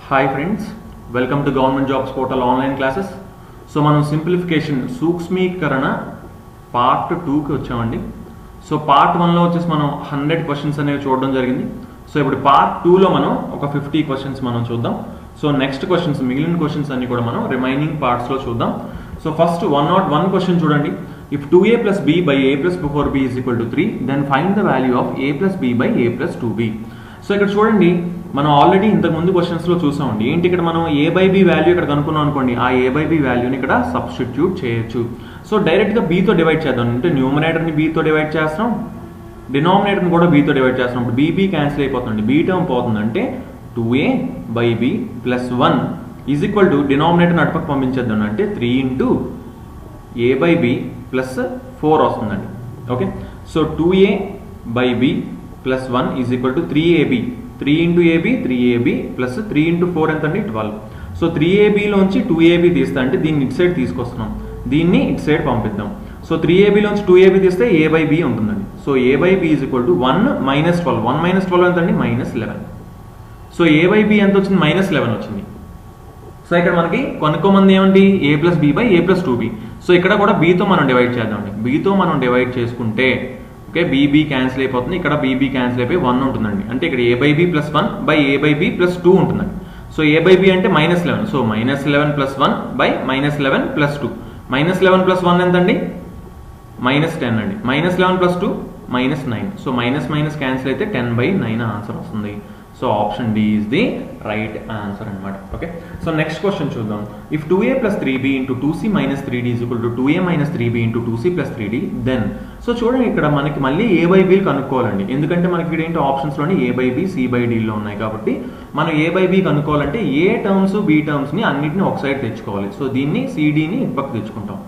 Hi friends, welcome to Government Jobs Portal online classes. So మనం simplification సూక్ష్మీకరణ part 2కి వచ్చామండి. So part 1లో వచ్చేసి మనం 100 క్వశ్చన్స్ అనేవి చూడడం జరిగింది. సో ఇప్పుడు పార్ట్ 2లో మనం ఒక 50 క్వశ్చన్స్ మనం చూద్దాం. సో నెక్స్ట్ క్వశ్చన్స్ మిగిలిన క్వశ్చన్స్ అన్ని కూడా మనం రిమైనింగ్ పార్ట్స్లో చూద్దాం. సో ఫస్ట్ 101 క్వశ్చన్ చూడండి. If 2a plus b by a plus 4b is equal to 3, then find the value of a plus b by a plus 2b. So ఇక్కడ చూడండి, మనం already ఇంతకు ముందు క్వశ్చన్స్లో చూసామండి. ఏంటి ఇక్కడ మనం ఏ బై బి వాల్యూ ఇక్కడ కనుక్కున్నాం అనుకోండి, ఆ ఏ బై బి వాల్యూని ఇక్కడ సబ్స్టిట్యూట్ చేయొచ్చు. సో డైరెక్ట్గా బీతో డివైడ్ చేద్దాం. అంటే న్యూమరేటర్ని బీతో డివైడ్ చేస్తాం, డినామినేటర్ని కూడా బీతో డివైడ్ చేస్తాం. ఇప్పుడు బీబీ క్యాన్సిల్ అయిపోతుంది, బీ టర్మ్ పోతుంది. అంటే 2a by b plus 1 is equal to డినామినేటర్ని అటుపక్క పంపించేద్దాం. అంటే 3 into a by b plus 4 వస్తుందండి. Okay, so 2a by b plus 1 is equal to 3ab. 3 into ab 3ab plus 3 into 4 ఎంత అండి 12. సో 3abలోంచి 2ab తీస్తా అంటే దీన్ని ఇటు సైడ్ తీసుకొస్తున్నాం, దీన్ని ఇటు సైడ్ పంపిద్దాం. సో 3abలోంచి 2ab తీస్తే a by b ఉంటుందండి. So a by b is equal to 1 minus 12. 1 minus 12 ఎంత అండి -11. సో a by b ఎంత వచ్చింది -11 వచ్చింది. సో ఇక్కడ మనకి కొనుక్కోమంది ఏమండి a plus b by a plus 2b. So ఇక్కడ కూడా bతో మనం డివైడ్ చేద్దామండి. bతో మనం డివైడ్ చేసుకుంటే ఓకే, బీబీ క్యాన్సిల్ అయిపోతుంది, ఇక్కడ బీబీ క్యాన్సిల్ అయిపోయి 1 ఉంటుందండి. అంటే ఇక్కడ a by b plus 1 by a by b plus 2 ఉంటుందండి. సో ఏ బై బి అంటే -11. So -11 plus 1 by -11 plus 2. -11 plus 1 ఎంతండి -10 అండి. -11 ప్లస్ 2 -9. సో మైనస్ క్యాన్సిల్ అయితే 10/9 ఆన్సర్ వస్తుంది. So option D is the right answer అనమాట. ఓకే, సో నెక్స్ట్ క్వశ్చన్ చూద్దాం. If 2a plus 3b into 2c minus 3d is equal to 2a minus 3b into 2c plus 3d, then so చూడండి ఇక్కడ మనకి మళ్ళీ a by b కనుక్కోవాలండి. ఎందుకంటే మనకి ఇక్కడ ఏంటో ఆప్షన్స్లోని a by b c by d లో ఉన్నాయి కాబట్టి మనం a by b కనుక్కోవాలంటే ఏ టర్మ్స్ b టర్మ్స్ని అన్నింటినీ ఒక సైడ్ తెచ్చుకోవాలి. సో దీన్ని cdని పక్క తెచ్చుకుంటాం.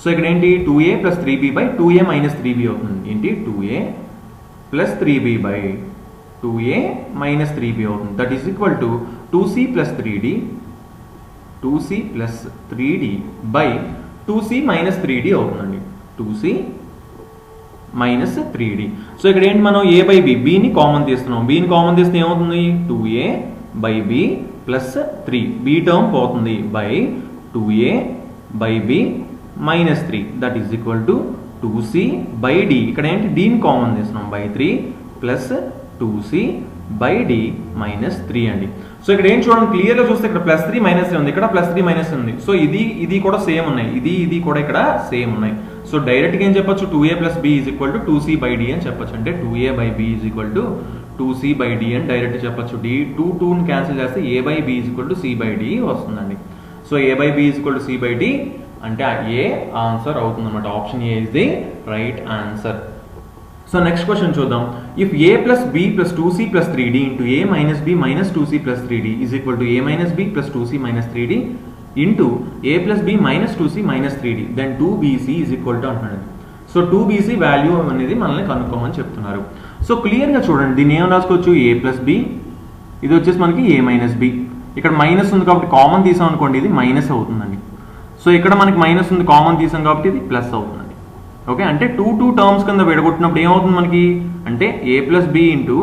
సో ఇక్కడ ఏంటి 2a plus 3b by 2a minus 3b అవుతుంది. ఏంటి 2a plus 3b by 2a minus 3b అవుతుంది. That is equal to 2c plus 3d 2c plus 3d by 2c minus 3d అవుతుందండి. 2c minus 3d. సో ఇక్కడ ఏంటి మనం a by b, bని common తీస్తున్నాం. bని common తీస్తే ఏమవుతుంది 2a by b plus 3, b term పోతుంది by 2a by b minus 3 that is equal to 2c by d. ఇక్కడ ఏంటి dని కామన్ తీస్తున్నాం by 3 plus 2c by d minus 3 అండి. సో ఇక్కడ ఏం చూడండి, క్లియర్గా చూస్తే ఇక్కడ +3 -3 ఉంది, ఇక్కడ +3 - ఉంది. సో ఇది కూడా సేమ్ ఉన్నాయి, ఇది కూడా ఇక్కడ సేమ్ ఉన్నాయి. సో డైరెక్ట్గా ఏం చెప్పొచ్చు 2a plus b is equal to 2c by d అని చెప్పొచ్చు. అంటే 2a by b is equal to 2c by d అని డైరెక్ట్ చెప్పొచ్చు. d 2ని క్యాన్సిల్ చేస్తే a by b is equal to c by d వస్తుందండి. So a by b is equal to c by d అంటే a answer అవుతుంది అనమాట. Option a is the right answer. So next question చూద్దాం. If a plus b plus 2c plus 3d into a minus b minus 2c plus 3d is equal to a minus b plus 2c minus 3d into a plus b minus 2c minus 3d, then 2bc is equal to అంటున్నాడు. So 2bc value అనేది మనల్ని కనుక్కోమని చెప్తున్నారు. So క్లియర్గా చూడండి, దీన్ని ఏం రాసుకోవచ్చు a plus b, ఇది వచ్చేసి మనకి a minus b. ఇక్కడ మైనస్ ఉంది కాబట్టి కామన్ తీసాం అనుకోండి, ఇది మైనస్ అవుతుందండి. సో ఇక్కడ మనకి మైనస్ ఉంది, కామన్ తీసాం కాబట్టి ఇది ప్లస్ అవుతుందండి. ఓకే, అంటే 2 టర్మ్స్ కింద విడగొట్టినప్పుడు ఏమవుతుంది మనకి అంటే a plus B into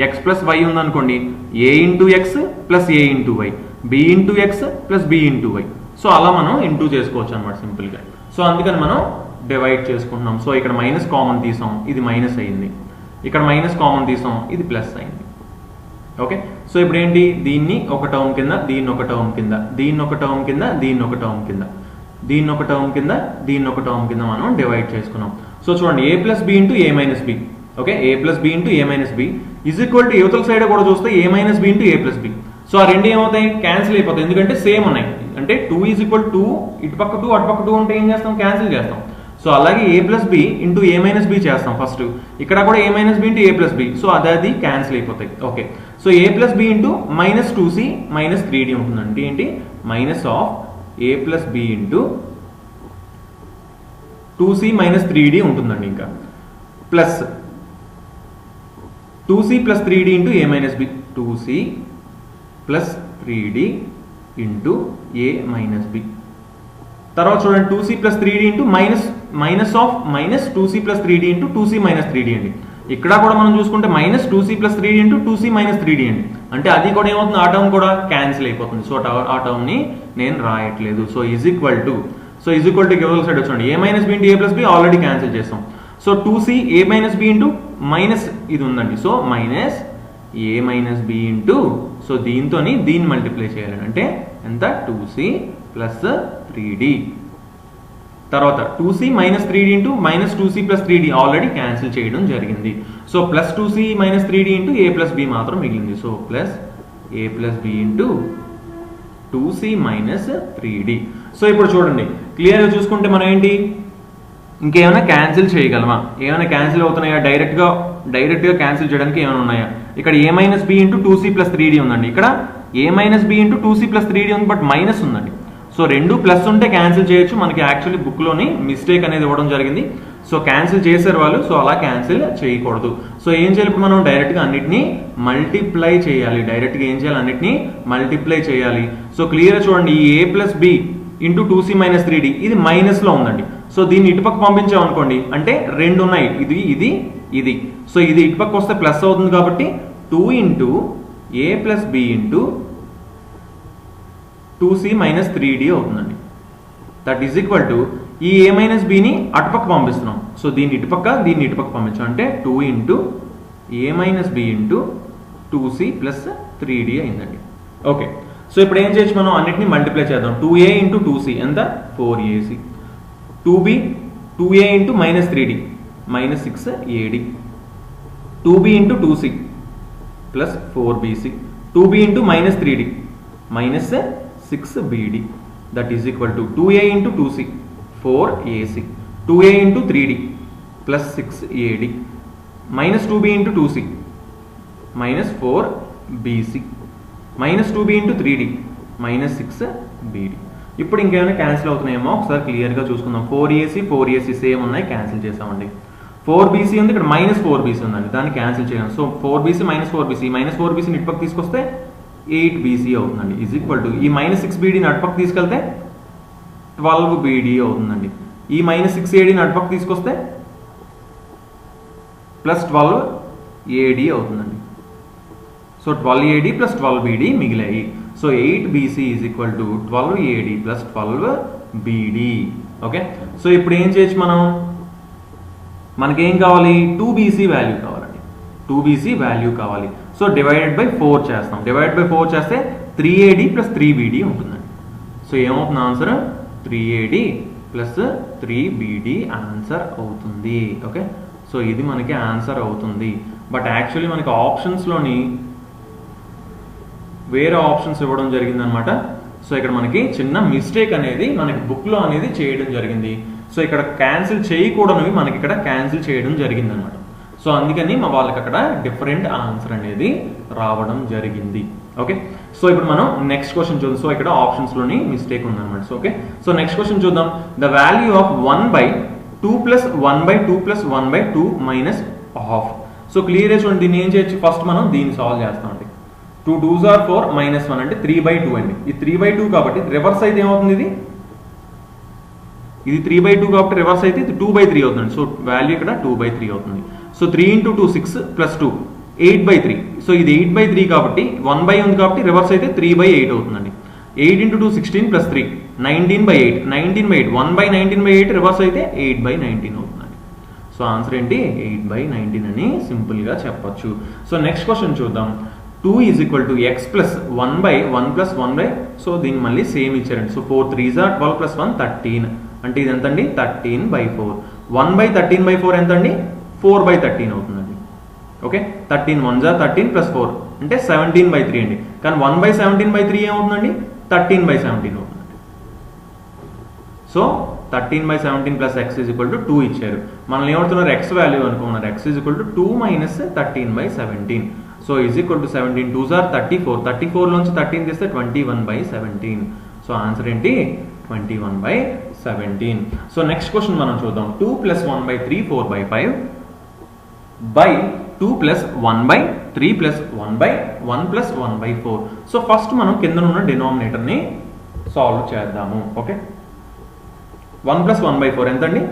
X plus Y ఉందనుకోండి, a into X plus a into Y, b into X plus b into why. So అలా మనం ఇంటూ చేసుకోవచ్చు అనమాట సింపుల్గా. సో అందుకని మనం డివైడ్ చేసుకుంటున్నాం. సో ఇక్కడ మైనస్ కామన్ తీసాం, ఇది మైనస్ అయింది. ఇక్కడ మైనస్ కామన్ తీసాం, ఇది ప్లస్ అయింది. ఓకే, సో ఇప్పుడు ఏంటి దీన్ని ఒక టర్మ్ కింద, దీన్ని ఒక టర్మ్ కింద, దీన్ని ఒక టర్మ్ కింద, దీన్ని ఒక టర్మ్ కింద, దీన్ని ఒక టర్మ్ కింద, దీన్ని ఒక టర్మ్ కింద మనం డివైడ్ చేసుకున్నాం. సో చూడండి a plus B into A minus B. Okay, a plus B into A minus B is equal to యువతల సైడ్ కూడా చూస్తే a minus B into A plus B. So ఆ రెండు ఏమవుతాయి క్యాన్సిల్ అయిపోతాయి, ఎందుకంటే సేమ్ ఉన్నాయి. అంటే 2 ఈజ్ ఈక్వల్ 2, ఇటుపక్క 2 అటుపక్క 2 ఉంటే ఏం చేస్తాం క్యాన్సిల్ చేస్తాం. సో అలాగే a plus B into A minus b చేస్తాం ఫస్ట్, ఇక్కడ కూడా a minus B into A plus B. So అది క్యాన్సిల్ అయిపోతాయి. Okay, so a plus B into minus 2c minus 3d ఉంటుంది. అంటే ఏంటి minus of a plus B into 2c minus 3d ఉంటుందండి. ఇంకా plus 2c plus 3d into ఏ minus b, 2c plus 3d into ఏ minus b. తర్వాత చూడండి 2c plus 3d into minus of minus 2c plus 3d into 2c minus 3d అండి. ఇక్కడ కూడా మనం చూసుకుంటే minus 2c plus 3d into 2c minus 3d అండి. అంటే అది కూడా ఏమవుతుంది, ఆ టర్మ్ కూడా క్యాన్సిల్ అయిపోతుంది. సో ఆ టర్మ్ని నేను రాయట్లేదు. సో ఈజ్ ఈక్వల్ టు గివల్ సైడ్ వచ్చండి a minus B into A plus b already cancel చేస్తాం. So 2c a minus B into minus ఇది ఉందండి. So minus a minus B into so దీంతో దీన్ని మల్టిప్లై చేయాలి అంటే ఎంత 2c ప్లస్ 3d. తర్వాత 2c minus 3d into minus 2c plus 3d already cancel చేయడం జరిగింది. So plus 2c minus 3d into ఏ ప్లస్ బి మాత్రం మిగిలింది. So plus a plus B into 2c minus 3d. So ఇప్పుడు చూడండి క్లియర్గా చూసుకుంటే మనం ఏంటి ఇంకేమైనా క్యాన్సిల్ చేయగలమా, ఏమైనా క్యాన్సిల్ అవుతున్నాయా, డైరెక్ట్గా క్యాన్సిల్ చేయడానికి ఏమైనా ఉన్నాయా. ఇక్కడ a minus B into 2c plus 3d ఉందండి. ఇక్కడ a minus B into 2c plus 3d ఉంది, బట్ మైనస్ ఉందండి. సో రెండు ప్లస్ ఉంటే క్యాన్సిల్ చేయొచ్చు. మనకి యాక్చువల్లీ బుక్లోని మిస్టేక్ అనేది ఇవ్వడం జరిగింది. సో క్యాన్సిల్ చేశారు వాళ్ళు. సో అలా క్యాన్సిల్ చేయకూడదు. సో ఏం చేయాలి ఇప్పుడు మనం డైరెక్ట్గా అన్నిటినీ మల్టిప్లై చేయాలి. డైరెక్ట్గా ఏం చేయాలి, అన్నిటినీ మల్టిప్లై చేయాలి. సో క్లియర్గా చూడండి ఈ a plus B into 2c minus 3d ఇది మైనస్లో ఉందండి. సో దీన్ని ఇటుపక్క పంపించామనుకోండి అంటే రెండు ఉన్నాయి, ఇది. సో ఇది ఇటుపక్క వస్తే ప్లస్ అవుతుంది కాబట్టి 2 ఇంటూ ఏ plus B into 2c minus 3d అవుతుందండి. దట్ ఈజ్ ఈక్వల్ టు ఈ ఏ మైనస్ బిని అటుపక్క పంపిస్తున్నాం. సో దీన్ని ఇటుపక్క పంపించాం అంటే 2 ఇంటూ ఏ minus B into 2c plus 3d అయిందండి. ఓకే, సో ఇప్పుడు ఏం చేయొచ్చు మనం అన్నిటిని మల్టిప్లై చేద్దాం. 2a ఇంటూ 2c ఎంత 4ac, 2a into minus 3d minus 6ad, 2b into 2c plus 4bc, 2b into minus 3d minus 6bd. That is equal to 2a into 2c 4ac, 2a into 3d plus 6ad minus 2b into 2c minus 4bc minus 2b into 3d minus 6bd. ఇప్పుడు ఇంకేమైనా cancel అవుతున్నాయేమో ఒకసారి క్లియర్గా చూసుకుందాం. 4ac same ఉన్నాయి, cancel చేసామండి. 4bc ఉంది, ఇక్కడ minus 4bc ఉందండి, దాన్ని క్యాన్సిల్ చేయాలి. సో 4bc మైనస్ 4bcని ఇటుపక్క తీసుకొస్తే 8bc అవుతుందండి. ఈజ్ ఈక్వల్ టు ఈ మైనస్ 6bdని అటుపక్క తీసుకెళ్తే 12bd అవుతుందండి. ఈ మైనస్ 6adని అటుపక్క తీసుకొస్తే ప్లస్ 12ad అవుతుందండి. సో 12ad ప్లస్ 12bd మిగిలాయి. So 8bc is equal to 12ad plus 12bd. Okay, so ఇప్పుడు ఏం చేయొచ్చు మనకేం కావాలి, 2bc వాల్యూ కావాలండి. 2bc వాల్యూ కావాలి. సో డివైడెడ్ బై 4 చేస్తాం. డివైడెడ్ బై 4 చేస్తే 3ad ప్లస్ 3bd ఉంటుందండి. సో ఏమవుతుంది answer 3ad plus 3bd answer అవుతుంది. ఓకే, సో ఇది మనకి ఆన్సర్ అవుతుంది. బట్ యాక్చువల్లీ మనకి ఆప్షన్స్లోని వేరే ఆప్షన్స్ ఇవ్వడం జరిగింది అనమాట. సో ఇక్కడ మనకి చిన్న మిస్టేక్ అనేది మనకి బుక్లో అనేది చేయడం జరిగింది. సో ఇక్కడ క్యాన్సిల్ చేయకూడనివి మనకి ఇక్కడ క్యాన్సిల్ చేయడం జరిగింది అనమాట. సో అందుకని మా వాళ్ళకి అక్కడ డిఫరెంట్ ఆన్సర్ అనేది రావడం జరిగింది. ఓకే, సో ఇప్పుడు మనం నెక్స్ట్ క్వశ్చన్ చూద్దాం. సో ఇక్కడ ఆప్షన్స్లోని మిస్టేక్ ఉందన్నమాట. So okay, so next question చూద్దాం. The value of 1/2 plus 1/2 plus 1/2 minus half. So క్లియర్గా చూడండి, దీన్ని ఏం చేయొచ్చు, ఫస్ట్ మనం దీన్ని సాల్వ్ చేస్తామండి. 2 2s are 4 మైనస్ 1 అంటే 3/2 అండి. ఈ 3/2 కాబట్టి రివర్స్ అయితే ఏమవుతుంది, ఇది 3/2 కాబట్టి రివర్స్ అయితే ఇది 2/3 అవుతుంది. సో వాల్యూ ఇక్కడ 2/3 అవుతుంది. So 3 into 2 6 plus 2 8/3. సో ఇది 8/3 కాబట్టి 1/, ఉంది కాబట్టి రివర్స్ అయితే 3/8 అవుతుందండి. 8 ఇంటూ 2 16 ప్లస్ 3 19/8, 19/8 1/19/8 రివర్స్ అయితే 8/19 అవుతుందండి. సో ఆన్సర్ ఏంటి 8/19 అని సింపుల్గా చెప్పొచ్చు. సో నెక్స్ట్ క్వశ్చన్ చూద్దాం. 2 is equal to X plus 1/1 plus 1/, so దీన్ని మళ్ళీ సేమ్ ఇచ్చారండి. సో 4 3s are 12 ప్లస్ 1 13 అంటే ఇది ఎంతండి 13/4. 1/13/4 ఎంతండి 4/13 అవుతుందండి. ఓకే, 13 1s are 13 ప్లస్ 4 అంటే 17/3 అండి. కానీ 1/17/3 ఏమవుతుందండి 13/17 అవుతుందండి. So 13/17 plus X is equal to 2 ఇచ్చారు. మనల్ని ఏమవుతున్నారు ఎక్స్ వాల్యూ అనుకున్నారు. X is equal to 2 minus 13/17. So is equal to 17 2s are 34. 34 లోంచి 13 తీస్తే 21/17. సో ఆన్సర్ ఏంటి 21/17. సో నెక్స్ట్ క్వశ్చన్ మనం చూద్దాం. 2 plus 1/3 4/5 by 2 plus 1/3 plus 1/1 plus 1/4. So first మనం కింద ఉన్న డినామినేటర్ని సాల్వ్ చేద్దాము. ఓకే, 1 ప్లస్ 1/4 ఎంతండి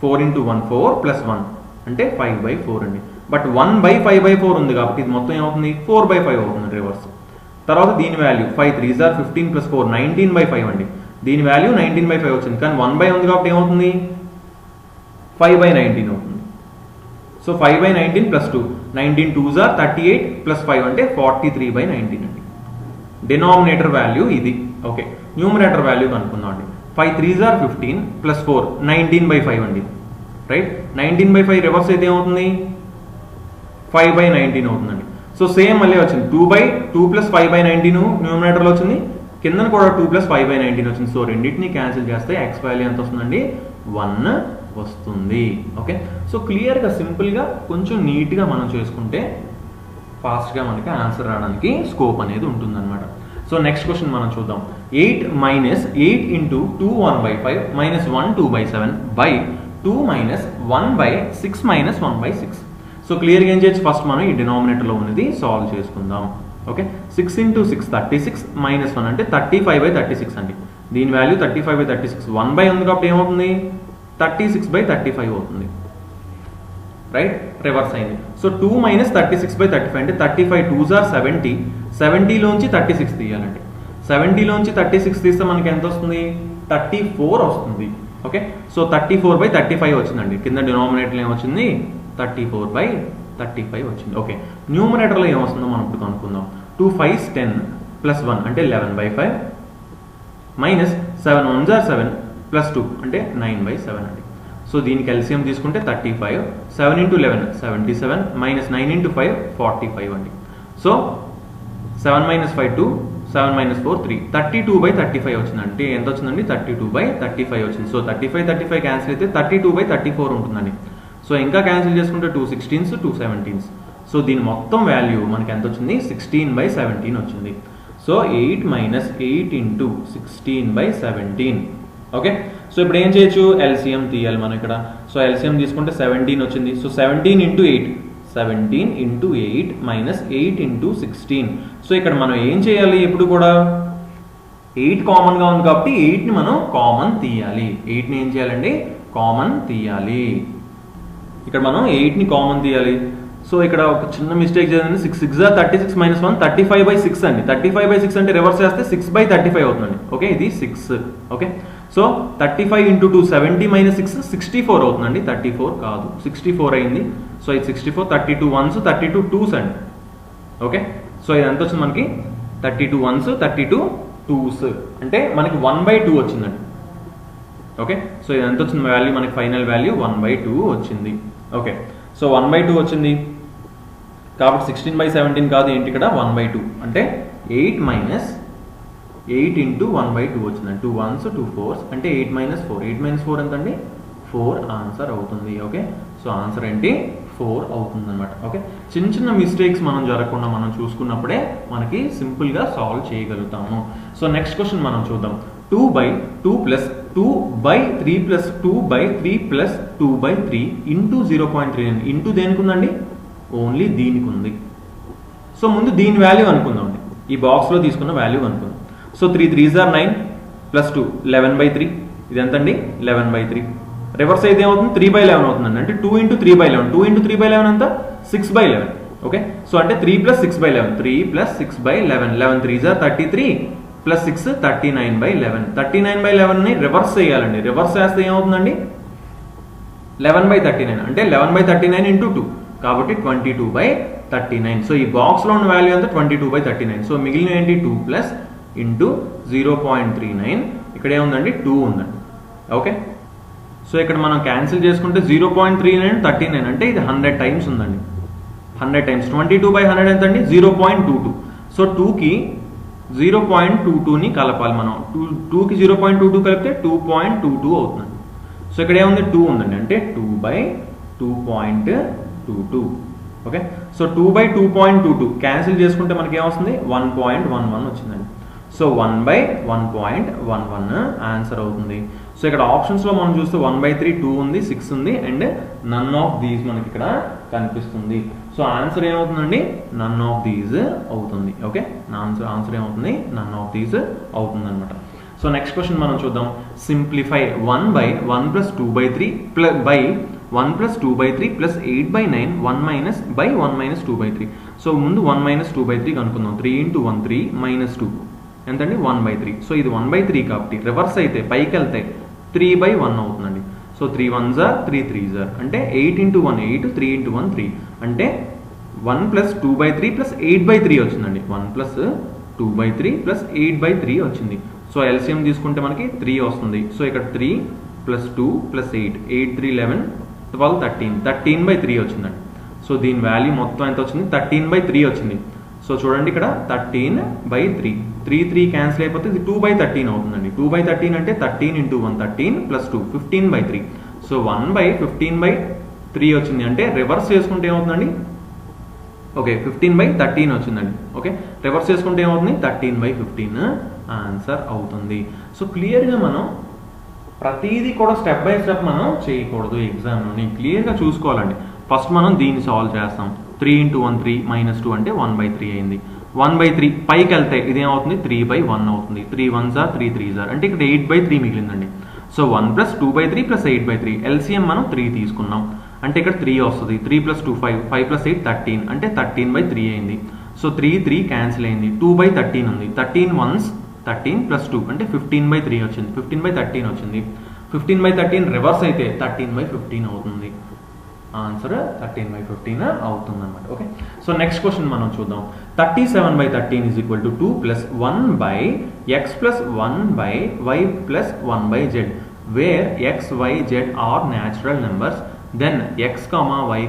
4 ఇంటూ 1 4 ప్లస్ 1 అంటే 5/4 అండి. బట్ 1/5/4 ఉంది కాబట్టి ఇది మొత్తం ఏమవుతుంది 4/5 అవుతుంది రివర్స్. తర్వాత దీని వాల్యూ 5 3s are 15 + 4 19/5 అండి. దీని వాల్యూ 19/5 వచ్చింది, కానీ 1 ఉంది కాబట్టి ఏమవుతుంది 5/19 అవుతుంది. సో 5/19 + 2 19 2s are 38 + 5 అంటే 43/19 అండి. డినామినేటర్ వాల్యూ ఇది. ఓకే, న్యూమరేటర్ వాల్యూ కనుక్కుందాం అండి. 5 3s are 15 + 4 19/5 అండి. రైట్, 19/5 రివర్స్ అయితే ఏమవుతుంది 5/19 అవుతుందండి. సో సేమ్ మళ్ళీ వచ్చింది 2/2 + 5/19 న్యూమరేటర్లో వచ్చింది, కింద కూడా 2 + 5/19 వచ్చింది. సో రెండింటిని క్యాన్సిల్ చేస్తే ఎక్స్ వాల్యూ ఎంత వస్తుందండి 1 వస్తుంది. ఓకే, సో క్లియర్గా సింపుల్గా కొంచెం నీట్గా మనం చేసుకుంటే ఫాస్ట్గా మనకి ఆన్సర్ రావడానికి స్కోప్ అనేది ఉంటుందన్నమాట. సో నెక్స్ట్ క్వశ్చన్ మనం చూద్దాం. 8 - 8 × 2 1/5 - 1 2/7 2 - 1/6 - 1/6. సో క్లియర్గా ఏం చేయొచ్చు, ఫస్ట్ మనం ఈ డినామినేటర్లో ఉన్నది సాల్వ్ చేసుకుందాం. ఓకే, 6 × 6 36 - 1 అంటే 35/36 అండి. దీని వాల్యూ 35/36, 1 ఉంది కాబట్టి ఏమవుతుంది 36/35 అవుతుంది. రైట్, రివర్స్ అయింది. సో 2 - 36/35 అంటే 35 2s are 70, 70లోంచి 36 తీయాలండి. 70లోంచి 36 తీస్తే మనకి ఎంత వస్తుంది 34 వస్తుంది. ఓకే, సో 34/35 వచ్చిందండి. కింద డినామినేటర్లో ఏమొచ్చింది 34/35 వచ్చింది. ఓకే, న్యూమరేటర్లో ఏమొస్తుందో మనం ఇప్పుడు కనుక్కుందాం. 2 5s 10 + 1 అంటే 11/5 - 7 1s are 7 + 2 అంటే 9/7 అండి. సో దీనికి ఎల్సిఎం తీసుకుంటే 35, 7 × 11 77 -9 × 5 45 అండి. సో 7 - 5 2, 7 - 4 3 32/35 వచ్చింది. అంటే ఎంత వచ్చిందండి 32/35 వచ్చింది. సో 35 క్యాన్సిల్ అయితే 32/34 ఉంటుందండి. సో ఇంకా క్యాన్సిల్ చేసుకుంటే 2 16s 2 17s. సో దీని మొత్తం వాల్యూ మనకి ఎంత వచ్చింది 16/17 వచ్చింది. సో 8 - 8 × 16/17. ఓకే, సో ఇప్పుడు ఏం చేయొచ్చు ఎల్సిఎం తీయాలి మనం ఇక్కడ. సో ఎల్సిఎం తీసుకుంటే 17 వచ్చింది. సో 17 × 8 17 × 8 - 8 × 16. సో ఇక్కడ మనం ఏం చేయాలి, ఎప్పుడు కూడా 8 కామన్గా ఉంది కాబట్టి 8ని మనం కామన్ తీయాలి. 8ని ఏం చేయాలండి కామన్ తీయాలి. ఇక్కడ మనం 8ని కామన్ తీయాలి. సో ఇక్కడ ఒక చిన్న మిస్టేక్ చేయండి. 6 6 are 36 - 1 35/6 అండి. 35/6 అంటే రివర్స్ చేస్తే 6/35 అవుతుందండి. ఓకే, ఇది 6. ఓకే, సో 35 × 2 70 - 6 64 అవుతుందండి. 34 కాదు 64 అయింది. సో ఇది 64, 32 1s 32 2s అండి. ఓకే, సో ఇది ఎంత వచ్చింది మనకి 32 1s 32 2s అంటే మనకి 1/2 వచ్చిందండి. ఓకే, సో ఇది ఎంత వచ్చింది వాల్యూ మనకి ఫైనల్ వాల్యూ 1/2 వచ్చింది. ఓకే, సో 1/2 వచ్చింది కాబట్టి 16/17 కాదు, ఏంటి ఇక్కడ 1/2 అంటే 8 - 8 × 1/2 వచ్చిందండి. 2 1s 2 4s అంటే 8 - 4 8 - 4 ఎంతండి 4 ఆన్సర్ అవుతుంది. ఓకే, సో ఆన్సర్ ఏంటి 4 అవుతుంది అనమాట. ఓకే, చిన్న చిన్న మిస్టేక్స్ మనం జరగకుండా మనం చూసుకున్నప్పుడే మనకి సింపుల్గా సాల్వ్ చేయగలుగుతాము. సో నెక్స్ట్ క్వశ్చన్ మనం చూద్దాం. 2/2 + 2/3 + 2/3 + 2/3 × 0.39 ఇంటూ దేనికి ఉందండి ఓన్లీ దీనికి ఉంది. సో ముందు దీని వాల్యూ అనుకుందామండి. ఈ బాక్స్లో తీసుకున్న వాల్యూ అనుకుందాం. సో 3 3s are 9 + 2 11/3 ఇది ఎంతండి 11/3. రివర్స్ అయితే ఏమవుతుంది 3/11 అవుతుందండి. అంటే 2 × 3/11 2 × 3/11 అంతా 6/11. ఓకే, సో అంటే 3 + 6/11 3 + 6/11 11 3s are 33 + 6 39/11 39/11ని రివర్స్ చేయాలండి. రివర్స్ చేస్తే ఏమవుతుందండి 11/39 అంటే 11/39 × 2 కాబట్టి 22/39. సో ఈ బాక్స్లో ఉన్న వాల్యూ అంతా 22/39. సో మిగిలిన ఏంటి 2 + × 0.39 ఇక్కడ ఏముందండి 2 ఉందండి. ఓకే, సో ఇక్కడ మనం క్యాన్సిల్ చేసుకుంటే 0.39 39 అంటే ఇది 100 టైమ్స్ ఉందండి. 100 టైమ్స్ 22/100 ఎంత అండి 0.22. సో 2కి 0.22ని కలపాలి మనం. 2కి 0.22 కలిపితే 2.22 అవుతుందండి. సో ఇక్కడ ఏముంది 2 ఉందండి అంటే 2/2.22. ఓకే, సో 2/2.22 క్యాన్సిల్ చేసుకుంటే మనకి ఏమొస్తుంది 1.11 వచ్చిందండి. సో 1/1.11 ఆన్సర్ అవుతుంది. సో ఇక్కడ ఆప్షన్స్లో మనం చూస్తే 1/3 2 ఉంది 6 ఉంది అండ్ నన్ ఆఫ్ దీస్ మనకి ఇక్కడ కనిపిస్తుంది. సో ఆన్సర్ ఏమవుతుందండి నన్ ఆఫ్ దీస్ అవుతుంది. ఓకే, ఆన్సర్ ఏమవుతుంది నన్ ఆఫ్ దీస్ అవుతుంది అనమాట. సో నెక్స్ట్ క్వశ్చన్ మనం చూద్దాం. Simplify 1/1 + 2/3 / 1 plus 2 by 3 plus 8 by 9 1 minus by 1 minus 2 by 3. So ముందు 1 minus 2 by 3 కనుక్కుందాం. 3 into 1 3 minus 2 ఎంతండి 1 by 3. సో ఇది 1 by 3 కాబట్టి రివర్స్ అయితే పైకి వెళ్తే 3 by 1 అవుతుందండి. So 3 1s are 3 3s are అంటే 8 into 1 8 3 into 1 3 అంటే 1 plus 2 by 3 plus 8 by 3 వచ్చిందండి. 1 plus 2 by 3 plus 8 by 3 వచ్చింది. సో ఎల్సిఎం తీసుకుంటే మనకి 3 వస్తుంది. సో ఇక్కడ 3 plus 2 plus 8 8 3 11 12 13 13 by 3 వచ్చిందండి. సో దీని వాల్యూ మొత్తం ఎంత వచ్చింది 13 by 3 వచ్చింది. సో చూడండి ఇక్కడ 13 by 3 3 3 క్యాన్సిల్ అయిపోతే ఇది 2 by 13 అవుతుందండి. 2 by 13 అంటే 13 into 1 13 plus 2 15 by 3. So 1 by 15 by 3 వచ్చింది. అంటే రివర్స్ చేసుకుంటే ఏమవుతుందండి ఓకే 15 by 13 వచ్చిందండి. ఓకే రివర్స్ చేసుకుంటే ఏమవుతుంది 13 by 15 ఆన్సర్ అవుతుంది. సో క్లియర్గా మనం ప్రతిదీ కూడా స్టెప్ బై స్టెప్ మనం చేయకూడదు. ఎగ్జామ్లోని క్లియర్గా చూసుకోవాలండి. ఫస్ట్ మనం దీన్ని సాల్వ్ చేస్తాం. 3 into 1 3 minus 2 అంటే 1 by 3 అయింది. 1 by 3 పైకి వెళ్తే ఇదేమవుతుంది 3 by 1 అవుతుంది. 3 1s are 3 3s are అంటే ఇక్కడ 8 by 3 మిగిలిందండి. So 1 plus 2 by 3 plus 8 by 3 LCM మనం 3 తీసుకున్నాం అంటే ఇక్కడ 3 వస్తుంది. 3 plus 2 5 5 plus 8 13 అంటే 13 by 3 అయింది. సో 3 3 క్యాన్సిల్ అయింది. 2 by 13 ఉంది. 13 1s 13 plus 2 అంటే 15 by 3 వచ్చింది. 15 by 13 వచ్చింది. 15 by 13 రివర్స్ అయితే 13 by 15 అవుతుంది. ఆన్సర్ 13 by 15 అవుతుంది అనమాట. ఓకే సో నెక్స్ట్ క్వశ్చన్ మనం చూద్దాం. 37 by 13 is equal to 2 plus 1 by x plus 1 by y plus 1 by z where x, y, z are natural numbers then x, y,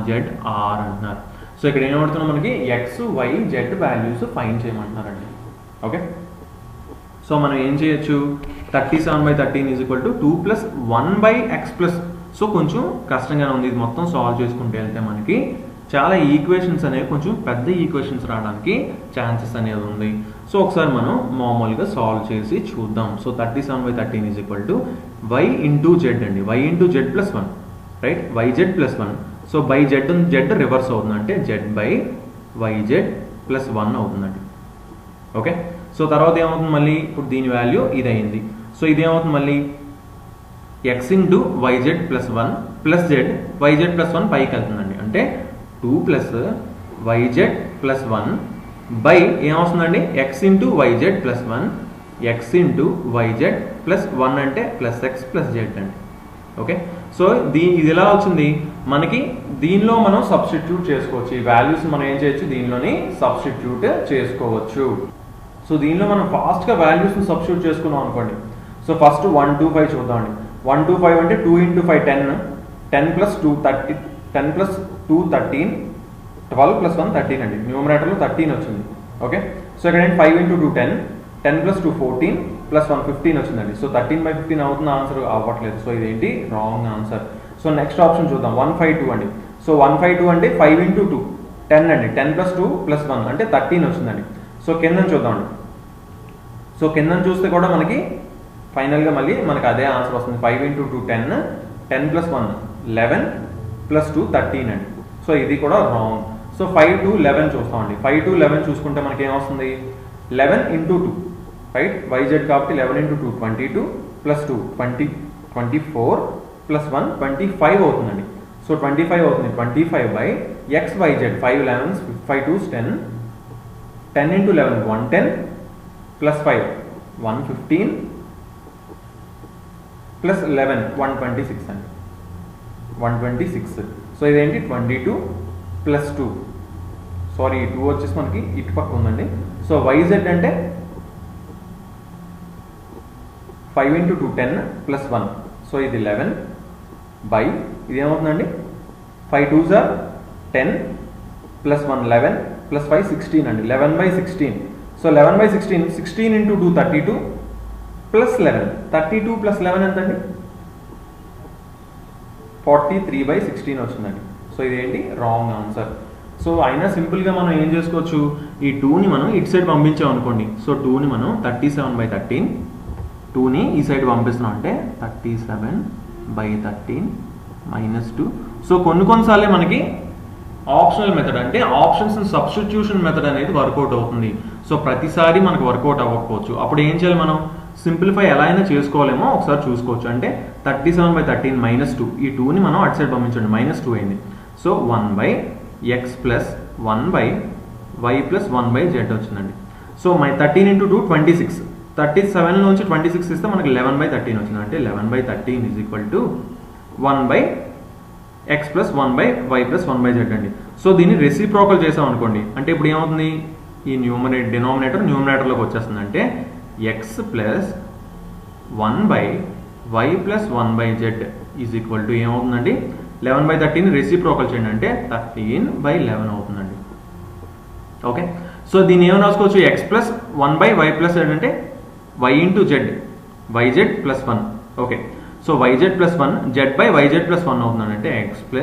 z are అంటున్నారు. So ఇక్కడ ఏమవుతుందో మనకి x, y, z values find చేయమంటున్నారండి. Okay so మనం ఏం చేయొచ్చు 37 by 13 is equal to 2 plus 1 by x plus so కొంచెం కష్టంగానే ఉంది. ఇది మొత్తం సాల్వ్ చేసుకుంటే వెళ్తే మనకి చాలా ఈక్వేషన్స్ అనేవి కొంచెం పెద్ద ఈక్వేషన్స్ రావడానికి ఛాన్సెస్ అనేది ఉంది. సో ఒకసారి మనం మామూలుగా సాల్వ్ చేసి చూద్దాం. So 37 by 13 is equal to y into z అండి. y into z plus 1 right yz plus 1. So by z reverse అవుతుంది అంటే z by yz plus 1 అవుతుందండి. ఓకే సో తర్వాత ఏమవుతుంది మళ్ళీ ఇప్పుడు దీని వాల్యూ ఇది అయింది. సో ఇదేమవుతుంది మళ్ళీ x into yz plus 1 plus z yz plus 1 పైకి వెళ్తుందండి. అంటే 2 plus yz plus 1 బై ఏమవుతుందండి x into yz plus 1 x into yz plus 1 అంటే plus x plus z అండి. ఓకే సో ఇది ఎలా వచ్చింది మనకి దీనిలో మనం సబ్స్టిట్యూట్ చేసుకోవచ్చు. ఈ వాల్యూస్ మనం ఏం చేయొచ్చు దీనిలోని సబ్స్టిట్యూట్ చేసుకోవచ్చు. సో దీనిలో మనం ఫాస్ట్గా వాల్యూస్ని సబ్స్టిట్యూట్ చేసుకున్నాం అనుకోండి. సో ఫస్ట్ 1 2 5 చూద్దామండి. 1 2 5 అంటే 2 into 5 10 10 plus 2 30 10 plus 2 13 12 plus 1 13 అండి. న్యూమరేటర్లో 13 వచ్చింది. ఓకే సో ఇక్కడ 5 into 2 10 10 plus 2 14 plus 1 15 వచ్చిందండి. సో 13 by 15 అవుతుంది. ఆన్సర్ అవ్వట్లేదు. సో ఇదేంటి wrong answer. So next option చూద్దాం 152 అండి. సో 152 అంటే 5 into 2 10 అండి. 10 plus 2 plus 1 అంటే 13 వచ్చిందండి. సో కింద చూద్దామండి. సో కింద చూస్తే కూడా మనకి ఫైనల్గా మళ్ళీ మనకి అదే ఆన్సర్ వస్తుంది. 5 into 2 10 10 plus 1 11 plus 2 13 అండి. సో ఇది కూడా రాంగ్. సో 5 to 11 చూస్తామండి. 5 to 11 చూసుకుంటే మనకి ఏమొస్తుంది 11 into 2 రైట్ yz కాబట్టి 11 into 2 22 plus 2 20 24 plus 1 25 అవుతుందండి. సో 25 అవుతుంది. 25 by x yz 5 11 5 2 10 10 into 11 110 plus 5 115 plus 11 126 అండి. 126. సో ఇదేంటి 22 plus 2 సారీ 2 వచ్చేసి మనకి ఇటు పక్క ఉందండి. సో yz అంటే 5 into 2 10 plus 1 సో ఇది 11 బై ఇది ఏమవుతుందండి 5 2s are 10 plus 1 11 plus 5 16 అండి. 11 by 16. So 11 by 16 16 into 2 32 plus 11 32 plus 11 ఎంతండి 43 by 16 వచ్చిందండి. సో ఇదేంటి రాంగ్ ఆన్సర్. సో అయినా సింపుల్గా మనం ఏం చేసుకోవచ్చు ఈ 2ని మనం ఇటు సైడ్ పంపించాం అనుకోండి. సో 2ని మనం 37 by 13 2ని ఈ సైడ్ పంపిస్తున్నాం అంటే 37 by 13 minus 2. సో కొన్నిసార్లే మనకి ఆప్షనల్ మెథడ్ అంటే ఆప్షన్స్ సబ్స్టిట్యూషన్ మెథడ్ అనేది వర్కౌట్ అవుతుంది. సో ప్రతిసారి మనకు వర్కౌట్ అవ్వకపోవచ్చు. అప్పుడు ఏం చేయాలి మనం సింప్లిఫై ఎలా అయినా చేసుకోవాలేమో ఒకసారి చూసుకోవచ్చు. అంటే 37/13 -2, ఈ 2ని మనం అటు సైడ్ పంపించండి, -2 అయింది. సో 1/x + 1/y + 1/z వచ్చిందండి. సో 13 × 2 26, 37 నుంచి 26 ఇస్తే మనకి 11/13 వచ్చింది. అంటే 11/13 = 1/x + 1/y + 1/z అండి. సో దీన్ని రెసిప్రోకల్ చేసాం అనుకోండి, అంటే ఇప్పుడు ఏమవుతుంది, ఈ న్యూమరేటర్లోకి వచ్చేస్తుంది. అంటే x + 1/y + 1/z ఏమవుతుందండి, 11/13 రెసిప్రోకల్ చేయండి, అంటే 13/11 అవుతుందండి. ఓకే, సో దీన్ని ఏమైనా రాసుకోవచ్చు, x + 1/y + z అంటే y × z, yz + 1. Okay, so yz + 1 z/yz + 1 అవుతుందండి. అంటే x +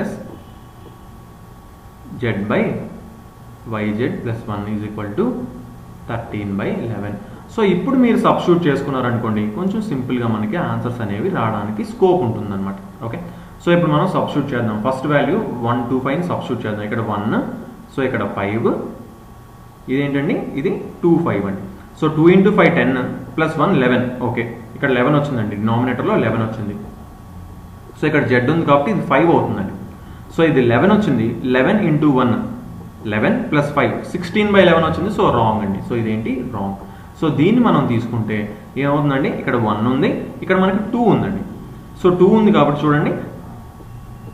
z/yz + 1 13/11. సో ఇప్పుడు మీరు సబ్స్టిట్యూట్ చేసుకున్నారనుకోండి, కొంచెం సింపుల్గా మనకి ఆన్సర్స్ అనేవి రావడానికి స్కోప్ ఉంటుందన్నమాట. ఓకే, సో ఇప్పుడు మనం సబ్స్టిట్యూట్ చేద్దాం. ఫస్ట్ వాల్యూ 1, 2, 5 సబ్స్టిట్యూట్ చేద్దాం. ఇక్కడ 1, సో ఇక్కడ 5, ఇదేంటండి, ఇది 2, 5 అండి. సో 2 × 5 10 + 1 11. ఓకే, ఇక్కడ 11 వచ్చిందండి, డినామినేటర్లో 11 వచ్చింది. సో ఇక్కడ z ఉంది కాబట్టి ఇది 5 అవుతుందండి. సో ఇది 11 వచ్చింది, 11 × 1 11 + 5 16/11 వచ్చింది. సో రాంగ్ అండి. సో ఇదేంటి, రాంగ్. సో దీన్ని మనం తీసుకుంటే ఏమవుతుందండి, ఇక్కడ 1 ఉంది, ఇక్కడ మనకి 2 ఉందండి. సో 2 ఉంది కాబట్టి చూడండి,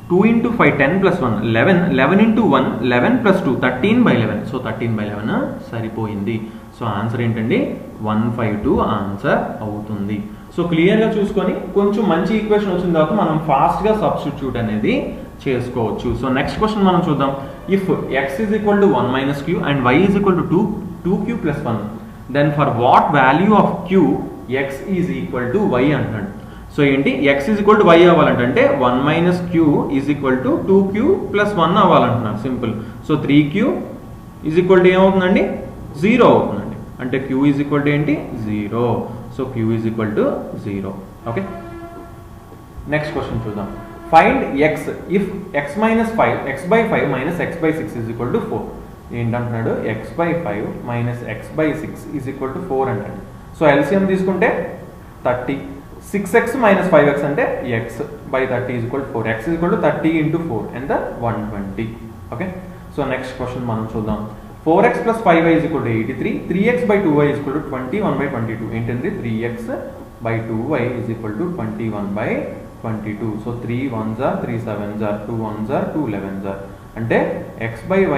2 × 5 10 + 1 11, 11 × 1 11 + 2 13/11. సో 13/11 సరిపోయింది. సో ఆన్సర్ ఏంటండి, 152 ఆన్సర్ అవుతుంది. సో క్లియర్గా చూసుకొని కొంచెం మంచి ఈక్వేషన్ వచ్చిన తర్వాత మనం ఫాస్ట్గా సబ్స్టిట్యూట్ అనేది చేసుకోవచ్చు. సో నెక్స్ట్ క్వశ్చన్ మనం చూద్దాం. If x = 1 - q and y = 2q + 1, then for what value of q x = y అంటున్నాడు. సో ఏంటి, x = y అవ్వాలంటే 1 - q = 2q + 1 అవ్వాలంటున్నారు. Simple. So 3q = ఏమవుతుందండి, 0 అవుతుందండి. అంటే q = ఏంటి, 0. So q = 0. Okay, next question చూద్దాం. Find x if x - 5 x/5 - x/6 = 4. ఏంటంటున్నాడు, x/5 - x/6 = 4 అంటాడు. So LCM తీసుకుంటే 30, 6x - 5x అంటే x/30 = 4. x = 30 × 4 ఎంత, 120. ఓకే, సో నెక్స్ట్ క్వశ్చన్ మనం చూద్దాం. 4x + 5y = 83, 3x/2y = 21/22. ఏంటంటే 3x/2y = 21/22. So 3 1s are 3 7s are 2 1s are 2 11s are అంటే x/y =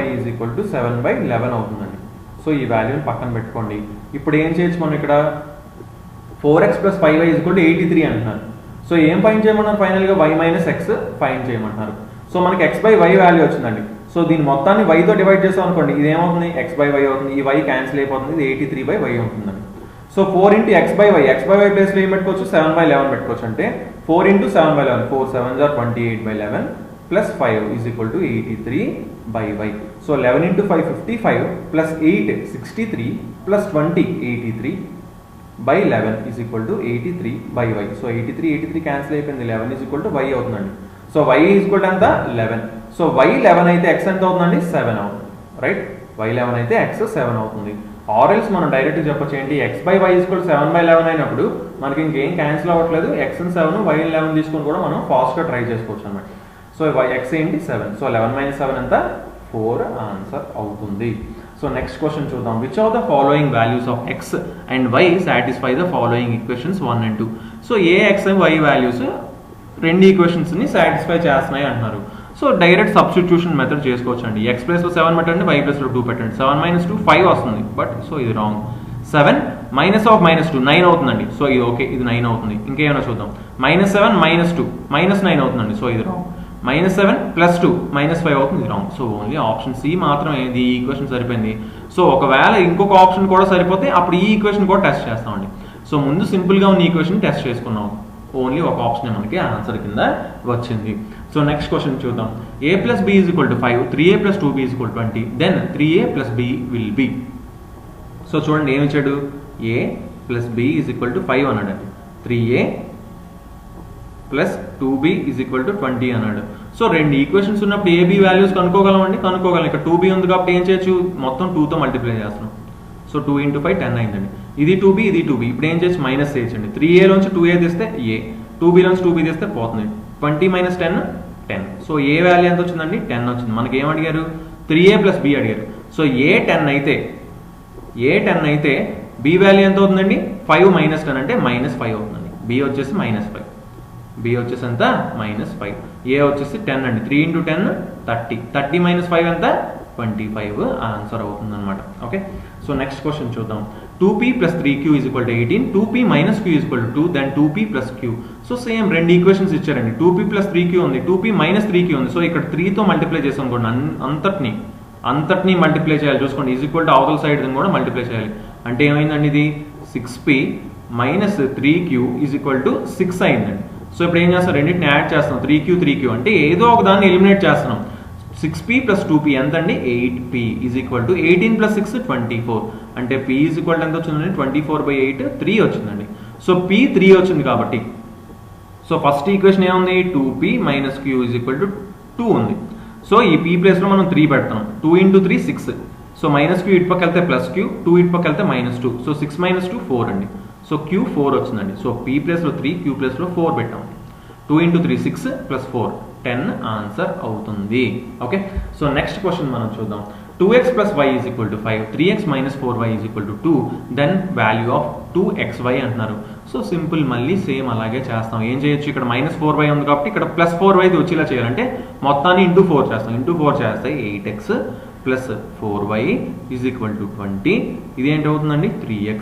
7/11 అవుతుందండి. So ఈ వాల్యూని పక్కన పెట్టుకోండి. ఇప్పుడు ఏం చేయొచ్చు మనం, ఇక్కడ 4x + 5y = 83 అంటున్నారు. సో ఏం ఫైండ్ చేయమన్నారు, ఫైనల్గా y - x ఫైండ్ చేయమంటున్నారు. సో మనకి x/y వాల్యూ వచ్చిందండి. సో దీని మొత్తాన్ని y తో డివైడ్ చేస్తాం అనుకోండి, ఇది ఏమవుతుంది, x/y అవుతుంది. ఈ y క్యాన్సిల్ అయిపోతుంది, ఇది 83/y అవుతుందండి. సో 4 × x/y ప్లేస్లో ఏం పెట్టుకోవచ్చు, 7/11 పెట్టుకోవచ్చు. అంటే 4 × 7/11 4 7s are 28/11 + 5 = 83/y. So 11 × 5 55 + 8 63 + 20 83/11 = 83/y. So 83 cancel అయిపోయింది, 11 = y అవుతుందండి. సో y = ఎంత, 11. సో y 11 అయితే x ఎంత అవుతుందండి, 7 అవుతుంది. రైట్, y 11 అయితే x 7 అవుతుంది. ఆర్ఎల్స్ మనం డైరెక్ట్గా చెప్పొచ్చు ఏంటి, x/y = 7/11 అయినప్పుడు మనకి ఇంకేం క్యాన్సిల్ అవ్వట్లేదు, x 7 y 11 తీసుకొని కూడా మనం ఫాస్ట్గా ట్రై చేసుకోవచ్చు అన్నమాట. సో x ఏంటి, 7. సో 11 - 7 ఎంత, 4 ఆన్సర్ అవుతుంది. సో నెక్స్ట్ క్వశ్చన్ చూద్దాం. Which of the following values of x and y satisfy the following equations 1 and 2. So A x and y values రెండు ఈక్వేషన్స్ని సాటిస్ఫై చేస్తున్నాయి అంటున్నారు. సో డైరెక్ట్ సబ్స్టిట్యూషన్ మెథడ్ చేసుకోవచ్చు అండి. x ప్లేస్లో 7 పెట్టండి, y ప్లేస్లో 2 పెట్టండి. 7 - 2 5 వస్తుంది, బట్ సో ఇది రాంగ్. 7 - -2 9 అవుతుందండి. సో ఇది ఓకే, ఇది 9 అవుతుంది. ఇంకేమైనా చూద్దాం. -7 - 2 -9 అవుతుందండి. సో ఇది రాంగ్. -7 + 2 -5 అవుతుంది, ఇది wrong. So only option C మాత్రమే ఇది ఈక్వేషన్ సరిపోయింది. సో ఒకవేళ ఇంకొక ఆప్షన్ కూడా సరిపోతే అప్పుడు ఈ ఈక్వేషన్ కూడా టెస్ట్ చేస్తామండి. సో ముందు సింపుల్గా ఉన్న ఈక్వేషన్ టెస్ట్ చేసుకున్నాం, ఓన్లీ ఒక ఆప్షన్ మనకి ఆన్సర్ కింద వచ్చింది. సో నెక్స్ట్ క్వశ్చన్ చూద్దాం. a + b = 5, 3a + 2b = 20, then 3a + b will be. So చూడండి ఏమి ఇచ్చాడు, a + b = 5 అన్నాడండి, 3a + 2b = 20 అన్నాడు. సో రెండు ఈక్వేషన్స్ ఉన్నప్పుడు ab వాల్యూస్ కనుక్కోగలం అండి, కనుక్కోగలం. ఇక్కడ 2b ఉంది కాబట్టి ఏం చేయొచ్చు, మొత్తం 2తో మల్టిప్లై చేస్తున్నాం. సో 2 ఇంటూ 5 10 అయిందండి. ఇది 2b ఇది 2b. ఇప్పుడు ఏం చేయొచ్చు మైనస్ చేయొచ్చండి. 3a లోంచి 2a తీస్తే a, 2b లోంచి 2b తీస్తే పోతుంది. 20 మైనస్ 10 10. సో ఏ వాల్యూ ఎంత వచ్చిందండి 10 వచ్చింది. మనకి ఏం అడిగారు 3a ప్లస్ b అడిగారు. సో ఏ 10 అయితే b వాల్యూ ఎంత అవుతుందండి 5 మైనస్ 10 అంటే మైనస్ 5 అవుతుందండి. b వచ్చేసి మైనస్ 5, b వచ్చేసి ఎంత మైనస్ 5, a వచ్చేసి 10 అండి. 3 ఇంటూ 10 30, 30 మైనస్ 5 ఎంత 25 ఆన్సర్ అవుతుంది అనమాట. ఓకే, సో నెక్స్ట్ క్వశ్చన్ చూద్దాం. 2p plus 3q is equal to 18, 2p minus q is equal to 2, then 2p plus q. So same రెండు ఈక్వేషన్స్ ఇచ్చారండి. 2p ప్లస్ 3q ఉంది, 2p minus 3q ఉంది. So ఇక్కడ 3తో multiply చేసాం అనుకోండి, అంతటిని multiply చేయాలి. చూసుకోండి ఈజ్ ఈక్వల్ టు అవతల సైడ్ కూడా మల్టిప్లై చేయాలి. అంటే ఏమైందండి ఇది 6p minus 3q is equal to 6 అయిందండి. సో ఇప్పుడు ఏం చేస్తాం రెండింటిని యాడ్ చేస్తాం 3q అంటే ఏదో ఒక దాన్ని ఎలిమినేట్ చేస్తున్నాం. 6p ప్లస్ 2p ఎంత అండి 8p is equal to 18 plus 6 24. అంటే p ఈజ్ ఈక్వల్ టు ఎంత వచ్చిందండి 24/8 3 వచ్చిందండి. సో p 3 వచ్చింది కాబట్టి సో ఫస్ట్ ఈక్వేషన్ ఏముంది 2p minus q is equal to 2 ఉంది. సో ఈ p ప్లేస్లో మనం 3 పెడతాం. 2 ఇంటూ 3 6. సో మైనస్ q ఇటు పక్క వెళ్తే ప్లస్ q, 2 ఇటు పక్క వెళ్తే మైనస్ 2. సో 6 మైనస్ 2 4 అండి. సో q 4 వచ్చిందండి. సో p ప్లేస్లో 3, q ప్లేస్లో 4 పెట్టాం. 2 ఇంటూ 3 6 ప్లస్ 4 10 ఆన్సర్ అవుతుంది. ఓకే, సో నెక్స్ట్ క్వశ్చన్ మనం చూద్దాం. 2x plus y is equal to 5, 3x minus 4y is equal to 2, then value of 2xy అంటున్నారు. So simple మళ్ళీ సేమ్ అలాగే చేస్తాం. ఏం చేయొచ్చు ఇక్కడ మైనస్ 4y ఉంది కాబట్టి ఇక్కడ ప్లస్ 4y వచ్చేలా చేయాలంటే మొత్తాన్ని ఇంటూ 4 చేస్తాం. ఇంటూ 4 చేస్తే 8x plus 4y is equal to 20. ఇది ఏంటి అవుతుందండి 3x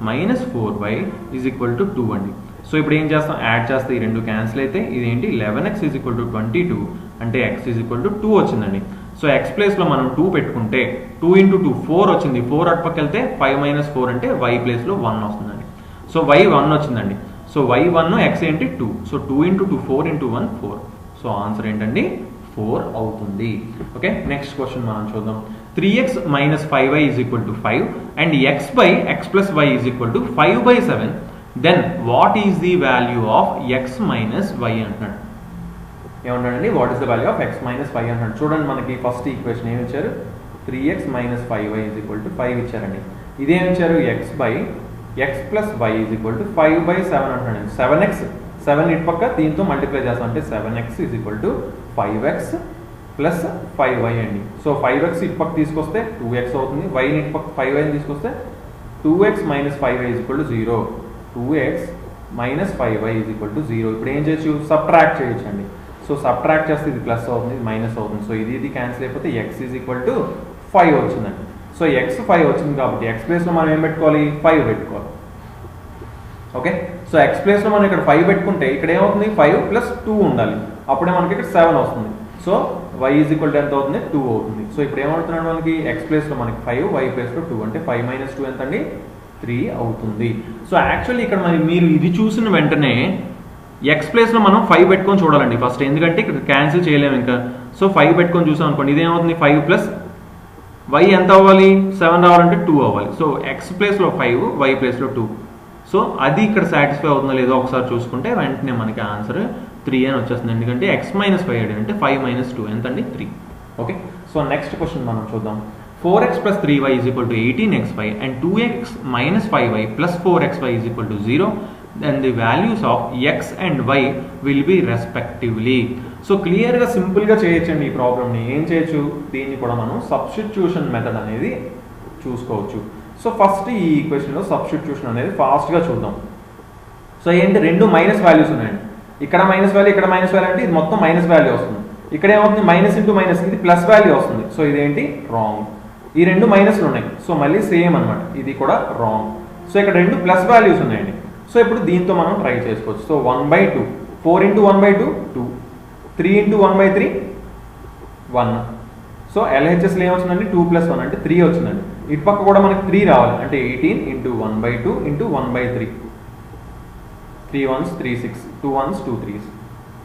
minus 4y is equal to 2 అండి. సో ఇప్పుడు ఏం చేస్తాం యాడ్ చేస్తే ఈ రెండు క్యాన్సిల్ అయితే ఇదేంటి 11x ఈజ్ ఈక్వల్ టు 22 అంటే x ఈజ్ ఈక్వల్ టు 2 వచ్చిందండి. సో x ప్లేస్లో మనం 2 పెట్టుకుంటే 2 ఇంటూ 2 4 వచ్చింది. 4 అటుపక్క వెళ్తే 5 మైనస్ 4 అంటే y ప్లేస్లో 1 వస్తుందండి. సో y 1 వచ్చిందండి. సో y 1 x ఏంటి 2. So 2 into 2 4 into 1 4. So answer ఏంటండి 4 అవుతుంది. ఓకే, నెక్స్ట్ క్వశ్చన్ మనం చూద్దాం. 3x minus 5y is equal to 5 and x by x plus y is equal to 5/7. Then what is the value of x minus y అంటున్నాడు. ఏమంటాడండి what is the value of x minus y అంటున్నాడు. చూడండి మనకి first equation ఏమి ఇచ్చారు 3x minus 5y is equal to 5 ఇచ్చారండి. ఇదేమి ఇచ్చారు x by x plus y is equal to 5/7 అంటున్నాడు. 7x 7 ఇటు పక్క దీంతో మల్టిప్లై చేస్తాం అంటే 7x is equal to 5x plus 5y అండి. సో 5x ఇటు పక్క తీసుకొస్తే 2x అవుతుంది. y ఇటు పక్క 5y తీసుకొస్తే 2x minus 5y is equal to 0. 2x minus 5y is equal to 0. ఇప్పుడు ఏం చేయొచ్చు సబ్ట్రాక్ట్ చేయొచ్చు అండి. సో సబ్ట్రాక్ట్ చేస్తే ఇది ప్లస్ అవుతుంది, ఇది మైనస్ అవుతుంది. సో ఇది క్యాన్సిల్ అయిపోతే x ఈజ్ ఈక్వల్ టు 5 వచ్చిందండి. సో x 5 వచ్చింది కాబట్టి x ప్లేస్లో మనం ఏం పెట్టుకోవాలి 5 పెట్టుకోవాలి. ఓకే, సో x ప్లేస్లో మనం ఇక్కడ 5 పెట్టుకుంటే ఇక్కడ ఏమవుతుంది 5 ప్లస్ 2 ఉండాలి. అప్పుడే మనకి ఇక్కడ 7 వస్తుంది. So y is equal to ఎంత అవుతుంది 2 అవుతుంది. సో ఇప్పుడు ఏమవుతున్నాడు మనకి x ప్లేస్లో మనకి 5, y ప్లేస్లో 2 అంటే 5 మైనస్ 2 ఎంత అండి 3 అవుతుంది. సో యాక్చువల్లీ ఇక్కడ మరి మీరు ఇది చూసిన వెంటనే x ప్లేస్లో మనం 5 పెట్టుకొని చూడాలండి ఫస్ట్, ఎందుకంటే ఇక్కడ క్యాన్సిల్ చేయలేము ఇంకా. సో 5 పెట్టుకొని చూసాం అనుకోండి ఇదేమవుతుంది 5 ప్లస్ y ఎంత అవ్వాలి 7 రావాలంటే 2 అవ్వాలి. సో x ప్లేస్లో 5, y ప్లేస్లో 2. సో అది ఇక్కడ సాటిస్ఫై అవుతుందో లేదో ఒకసారి చూసుకుంటే వెంటనే మనకి ఆన్సర్ 3 అని వచ్చేస్తుంది. ఎందుకంటే x మైనస్ 5 అంటే 5 మైనస్ 2 ఎంత అండి 3. ఓకే, సో నెక్స్ట్ క్వశ్చన్ మనం చూద్దాం. 4x plus 3y is equal to 18xy and 2x minus 5y plus 4xy is equal to 0. Then the values of x and y will be respectively. So క్లియర్గా సింపుల్గా చేయొచ్చండి ఈ ప్రాబ్లమ్ని. ఏం చేయొచ్చు దీన్ని కూడా మనం సబ్స్టిట్యూషన్ మెథడ్ అనేది చూసుకోవచ్చు. సో ఫస్ట్ ఈ ఈక్వేషన్లో సబ్స్టిట్యూషన్ అనేది ఫాస్ట్గా చూద్దాం. సో ఏంటి రెండు మైనస్ వాల్యూస్ ఉన్నాయండి. ఇక్కడ మైనస్ వాల్యూ ఇక్కడ మైనస్ వాల్యూ అంటే ఇది మొత్తం మైనస్ వాల్యూ వస్తుంది. ఇక్కడ ఏమవుతుంది మైనస్ ఇంటూ మైనస్ ఇది ప్లస్ వాల్యూ వస్తుంది. సో ఇదేంటి రాంగ్. ఈ రెండు మైనస్లు ఉన్నాయి. సో మళ్ళీ సేమ్ అనమాట, ఇది కూడా రాంగ్. సో ఇక్కడ రెండు ప్లస్ వాల్యూస్ ఉన్నాయండి. సో ఇప్పుడు దీంతో మనం ట్రై చేసుకోవచ్చు. So 1/2 4 into 1/2 2, 3 into 1/3 1. సో LHSలో ఏమొచ్చిందండి 2 + 1 అంటే 3 వచ్చిందండి. ఇటు పక్క కూడా మనకి 3 రావాలి అంటే 18 into 1/2 into 1/3 3 1s 3 6 2 1s 2 3s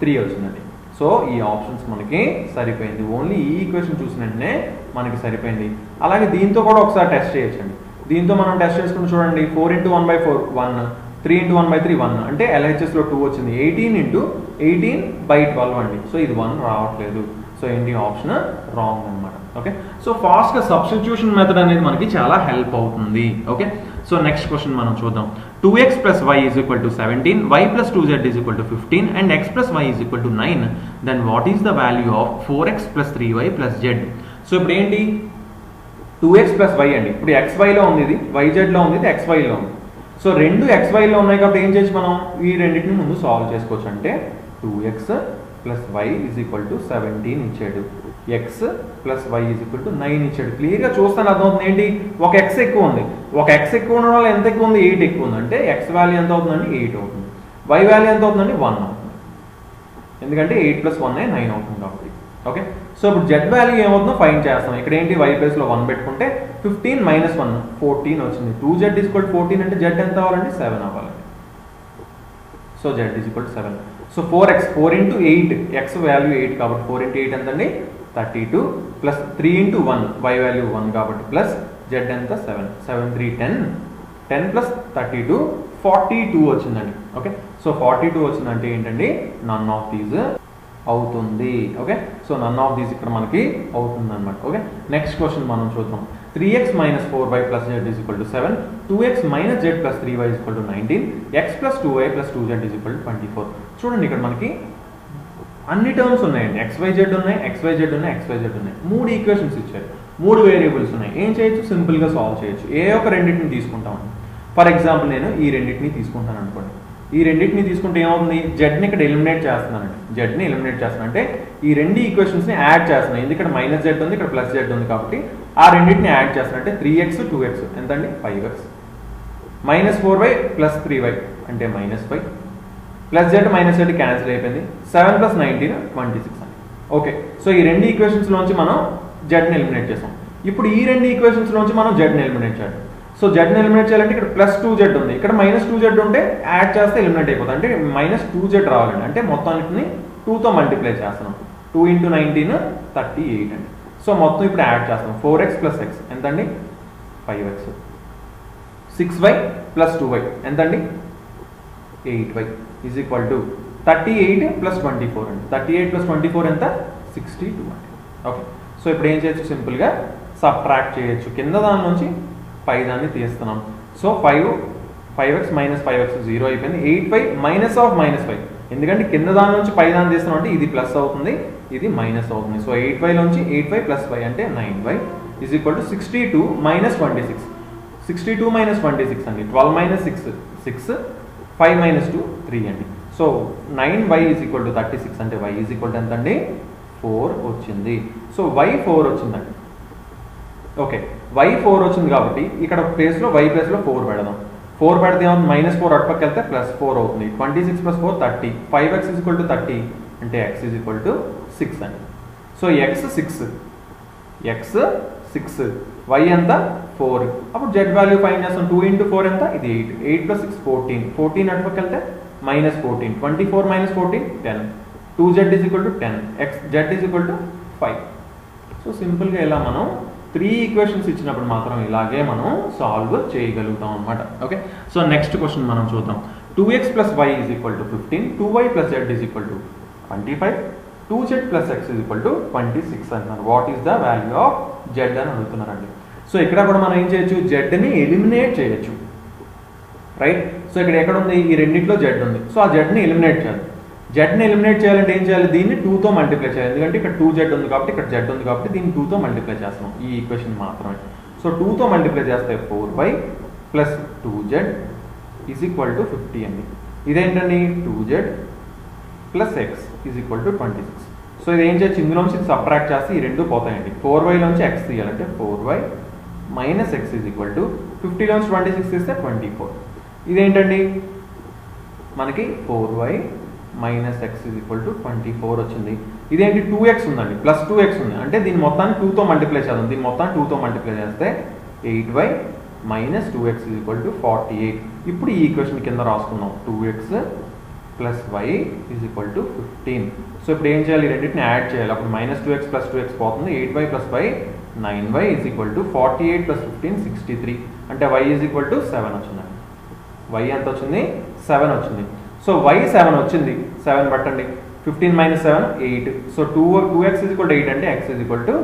3 వచ్చిందండి. సో ఈ ఆప్షన్స్ మనకి సరిపోయింది. ఓన్లీ ఈ ఈక్వేషన్ చూసిన వెంటనే మనకి సరిపోయింది. అలాగే దీంతో కూడా ఒకసారి టెస్ట్ చేయొచ్చండి. దీంతో మనం టెస్ట్ చేసుకుని చూడండి 4 ఇంటూ 1/4 1, 3 ఇంటూ 1/3 1 అంటే LHSలో 2 వచ్చింది. 18 ఇంటూ 18/12 అండి. సో ఇది 1 రావట్లేదు. సో ఏంటి ఆప్షన్ రాంగ్ అనమాట. ఓకే, సో ఫాస్ట్గా సబ్స్టిట్యూషన్ మెథడ్ అనేది మనకి చాలా హెల్ప్ అవుతుంది. ఓకే, సో నెక్స్ట్ క్వశ్చన్ మనం చూద్దాం. 2x plus y is equal to 17, y plus 2z is equal to 15 and x plus y is equal to 9. Then what is the value of 4x plus 3y plus z? So ఇప్పుడు ఏంటి 2x plus y అండి. ఇప్పుడు xyలో ఉంది, ఇది yzలో ఉంది, ఇది xyలో ఉంది. So రెండు xyలో ఉన్నాయి కాబట్టి ఏం చేయొచ్చు మనం ఈ రెండింటిని ముందు సాల్వ్ చేసుకోవచ్చు. అంటే 2x plus y is equal to 17 ఇచ్చాడు, x plus y is equal to 9 ఇచ్చాడు. క్లియర్గా చూస్తాను అర్థమవుతుంది. ఏంటి ఒక x ఎక్కువ ఉంది, ఒక x ఎక్కువ ఉండడం వల్ల ఎంత ఎక్కువ ఉంది 8 ఎక్కువ ఉంది. అంటే x వాల్యూ ఎంత అవుతుందండి 8 అవుతుంది, y వాల్యూ ఎంత అవుతుందండి 1 అవుతుంది. ఎందుకంటే 8 plus 1 9 అవుతుంది కాబట్టి. ఓకే, సో ఇప్పుడు z వాల్యూ ఏమవుతుందో ఫైండ్ చేస్తాం. ఇక్కడ ఏంటి y ప్లేస్లో 1 పెట్టుకుంటే 15 minus 1 14 వచ్చింది. 2z is equal to 14 అంటే z ఎంత అవ్వాలండి 7 అవ్వాలండి. So z is equal to 7. So 4x 4 into 8, x value 8 కాబట్టి 4 into 8 ఎంతండి 32 ప్లస్ 3 into 1 y వాల్యూ 1 కాబట్టి ప్లస్ z ఎంత 7 7 3 10 10 ప్లస్ 32 42 వచ్చిందండి. ఓకే, సో 42 వచ్చిందంటే ఏంటండి నన్ ఆఫ్ దీస్ అవుతుంది. Okay, so none of these ఇక్కడ మనకి అవుతుంది అనమాట. ఓకే, నెక్స్ట్ క్వశ్చన్ మనం చూద్దాం. 3x minus 4y plus z is equal to 7, 2x minus z plus 3y is equal to 19, x plus 2y plus 2z is equal to 24. చూడండి ఇక్కడ మనకి అన్ని టర్మ్స్ ఉన్నాయండి, xyz ఉన్నాయి, xyz ఉన్నాయి, xyz ఉన్నాయి. 3 ఈక్వేషన్స్ ఇచ్చారు, 3 వేరియబుల్స్ ఉన్నాయి. ఏం చేయొచ్చు, సింపుల్గా సాల్వ్ చేయొచ్చు. ఏ ఒక రెండింటిని తీసుకుంటామండి. ఫర్ ఎగ్జాంపుల్ నేను ఈ రెండింటిని తీసుకుంటాను అనుకోండి. ఈ రెండింటిని తీసుకుంటే ఏమవుతుంది, జెడ్ని ఇక్కడ ఎలిమినేట్ చేస్తున్నానండి. జెడ్ని ఎలిమినేట్ చేస్తున్నాను అంటే ఈ రెండు ఈక్వేషన్స్ని యాడ్ చేస్తున్నాను. ఎందుకంటే మైనస్ జెడ్ ఉంది, ఇక్కడ ప్లస్ జెడ్ ఉంది కాబట్టి ఆ రెండింటిని యాడ్ చేస్తున్నాను. అంటే 3x 2x ఎంతండి 5x, minus 4y plus 3y అంటే minus 5 plus z minus Z cancel అయిపోయింది. 7 ప్లస్ 19 26 అండి. ఓకే, సో ఈ రెండు ఈక్వేషన్స్లోంచి మనం జెడ్ని ఎలిమినేట్ చేసాం. ఇప్పుడు ఈ రెండు ఈక్వేషన్స్లోంచి మనం జెడ్ని ఎలిమినేట్ చేయాలి. సో జెడ్ని ఎలిమినేట్ చేయాలంటే ఇక్కడ ప్లస్ 2z ఉంది, ఇక్కడ మైనస్ 2z ఉంటే యాడ్ చేస్తే ఎలిమినేట్ అయిపోతుంది. అంటే మైనస్ 2z రావాలండి. అంటే మొత్తాన్ని 2తో మల్టిప్లై చేస్తున్నాం. 2 into 19 38 అండి. సో మొత్తం ఇప్పుడు యాడ్ చేస్తాం. 4x ప్లస్ x ఎంతండి 5x, 6y ప్లస్ 2y ఎంతండి 8y is equal to 38 plus 24 అండి. 38 ప్లస్ 24 ఎంత 62 అండి. ఓకే, సో ఇప్పుడు ఏం చేయొచ్చు, సింపుల్గా సబ్ట్రాక్ట్ చేయొచ్చు. కింద దాని నుంచి పై దాన్ని తీస్తున్నాం. సో 5x మైనస్ 5x 0 అయిపోయింది. 8y మైనస్ ఆఫ్ మైనస్ 5, ఎందుకంటే కింద దాని నుంచి పై దాన్ని తీస్తున్నాం అంటే ఇది ప్లస్ అవుతుంది, ఇది మైనస్ అవుతుంది. సో 8y నుంచి 8y ప్లస్ 5 అంటే 9y is equal to 62 minus 26. 62 minus 26 అండి. 12 మైనస్ 6 6, 5 మైనస్ 2 3 అండి. So 9y is equal to 36 అంటే y ఈజ్ ఈక్వల్ టు ఎంత అండి 4 వచ్చింది. సో y 4 వచ్చిందండి. ఓకే, y 4 వచ్చింది కాబట్టి ఇక్కడ ప్లేస్లో y ప్లేస్లో 4 పెడదాం. 4 పెడితే ఏమవుతుంది, మైనస్ 4 అటుపక్క వెళ్తే ప్లస్ 4 అవుతుంది. 26 plus 4 30, 5x is equal to 30 అంటే x ఈజ్ ఈక్వల్ టు 6 అండి. సో x 6, y ఎంత 4. అప్పుడు z వాల్యూ ఫైండ్ చేస్తాం. 2 into 4 ఎంత, ఇది 8, 8 ప్లస్ 6 14, 14 అటుపక్క వెళ్తే minus 14, 24 minus 14 10, 2z is equal to 10, z is equal to 5. So సింపుల్గా ఇలా మనం 3 ఈక్వేషన్స్ ఇచ్చినప్పుడు మాత్రం ఇలాగే మనం సాల్వ్ చేయగలుగుతాం అనమాట. ఓకే, సో నెక్స్ట్ క్వశ్చన్ మనం చూద్దాం. 2x plus y is equal to 15, 2y plus z is equal to 25, 2z plus x is equal to 26 అంటున్నారు. What is the value of z అని అడుగుతున్నారండి. సో ఇక్కడ కూడా మనం ఏం చేయొచ్చు, జెడ్ని ఎలిమినేట్ చేయొచ్చు. రైట్, సో ఇక్కడ ఎక్కడ ఉంది, ఈ రెండింటిలో z ఉంది. సో ఆ జెడ్ని ఎలిమినేట్ చేయాలి. జెడ్ని ఎలిమినేట్ చేయాలంటే ఏం చేయాలి, దీన్ని 2తో మల్టిప్లై చేయాలి. ఎందుకంటే ఇక్కడ 2z ఉంది కాబట్టి ఇక్కడ z ఉంది కాబట్టి దీన్ని 2తో మల్టిప్లై చేస్తాం ఈ ఈక్వేషన్ మాత్రమే. సో 2తో మల్టిప్లై చేస్తే 4y plus 2z is equal to 50 అండి. ఇదేంటండి 2z plus x is equal to 26. So ఇది ఏం చేయొచ్చు, ఇందులోంచి సబ్ట్రాక్ట్ చేస్తే ఈ రెండు పోతాయండి. 4yలోంచి x తీయాలంటే 4y minus x is equal to 50లోంచి 26 తీస్తే 24. ఇదేంటండి మనకి 4y minus x is equal to 24 వచ్చింది. ఇదేంటి 2x ఉందండి, ప్లస్ 2x ఉంది. అంటే దీన్ని మొత్తాన్ని 2తో మల్టిప్లై చేద్దాం. దీన్ని మొత్తాన్ని 2తో మల్టిప్లై చేస్తే 8y minus 2x is equal to 48. ఇప్పుడు ఈ ఈక్వేషన్ కింద రాసుకుందాం. 2x plus y is equal to 15. So ఇప్పుడు ఏం చేయాలి, రెండింటిని యాడ్ చేయాలి. అప్పుడు మైనస్ 2x ప్లస్ 2x పోతుంది. 8y plus y 9y is equal to 48 plus 15 63. అంటే y ఈజ్ ఈక్వల్ టు 7 వచ్చిందండి. y ఎంత వచ్చింది 7 వచ్చింది. సో y 7 వచ్చింది, 7 పట్టండి. 15 minus 7 8. So 2x is equal to 8 అంటే x ఈజ్ ఈక్వల్ టు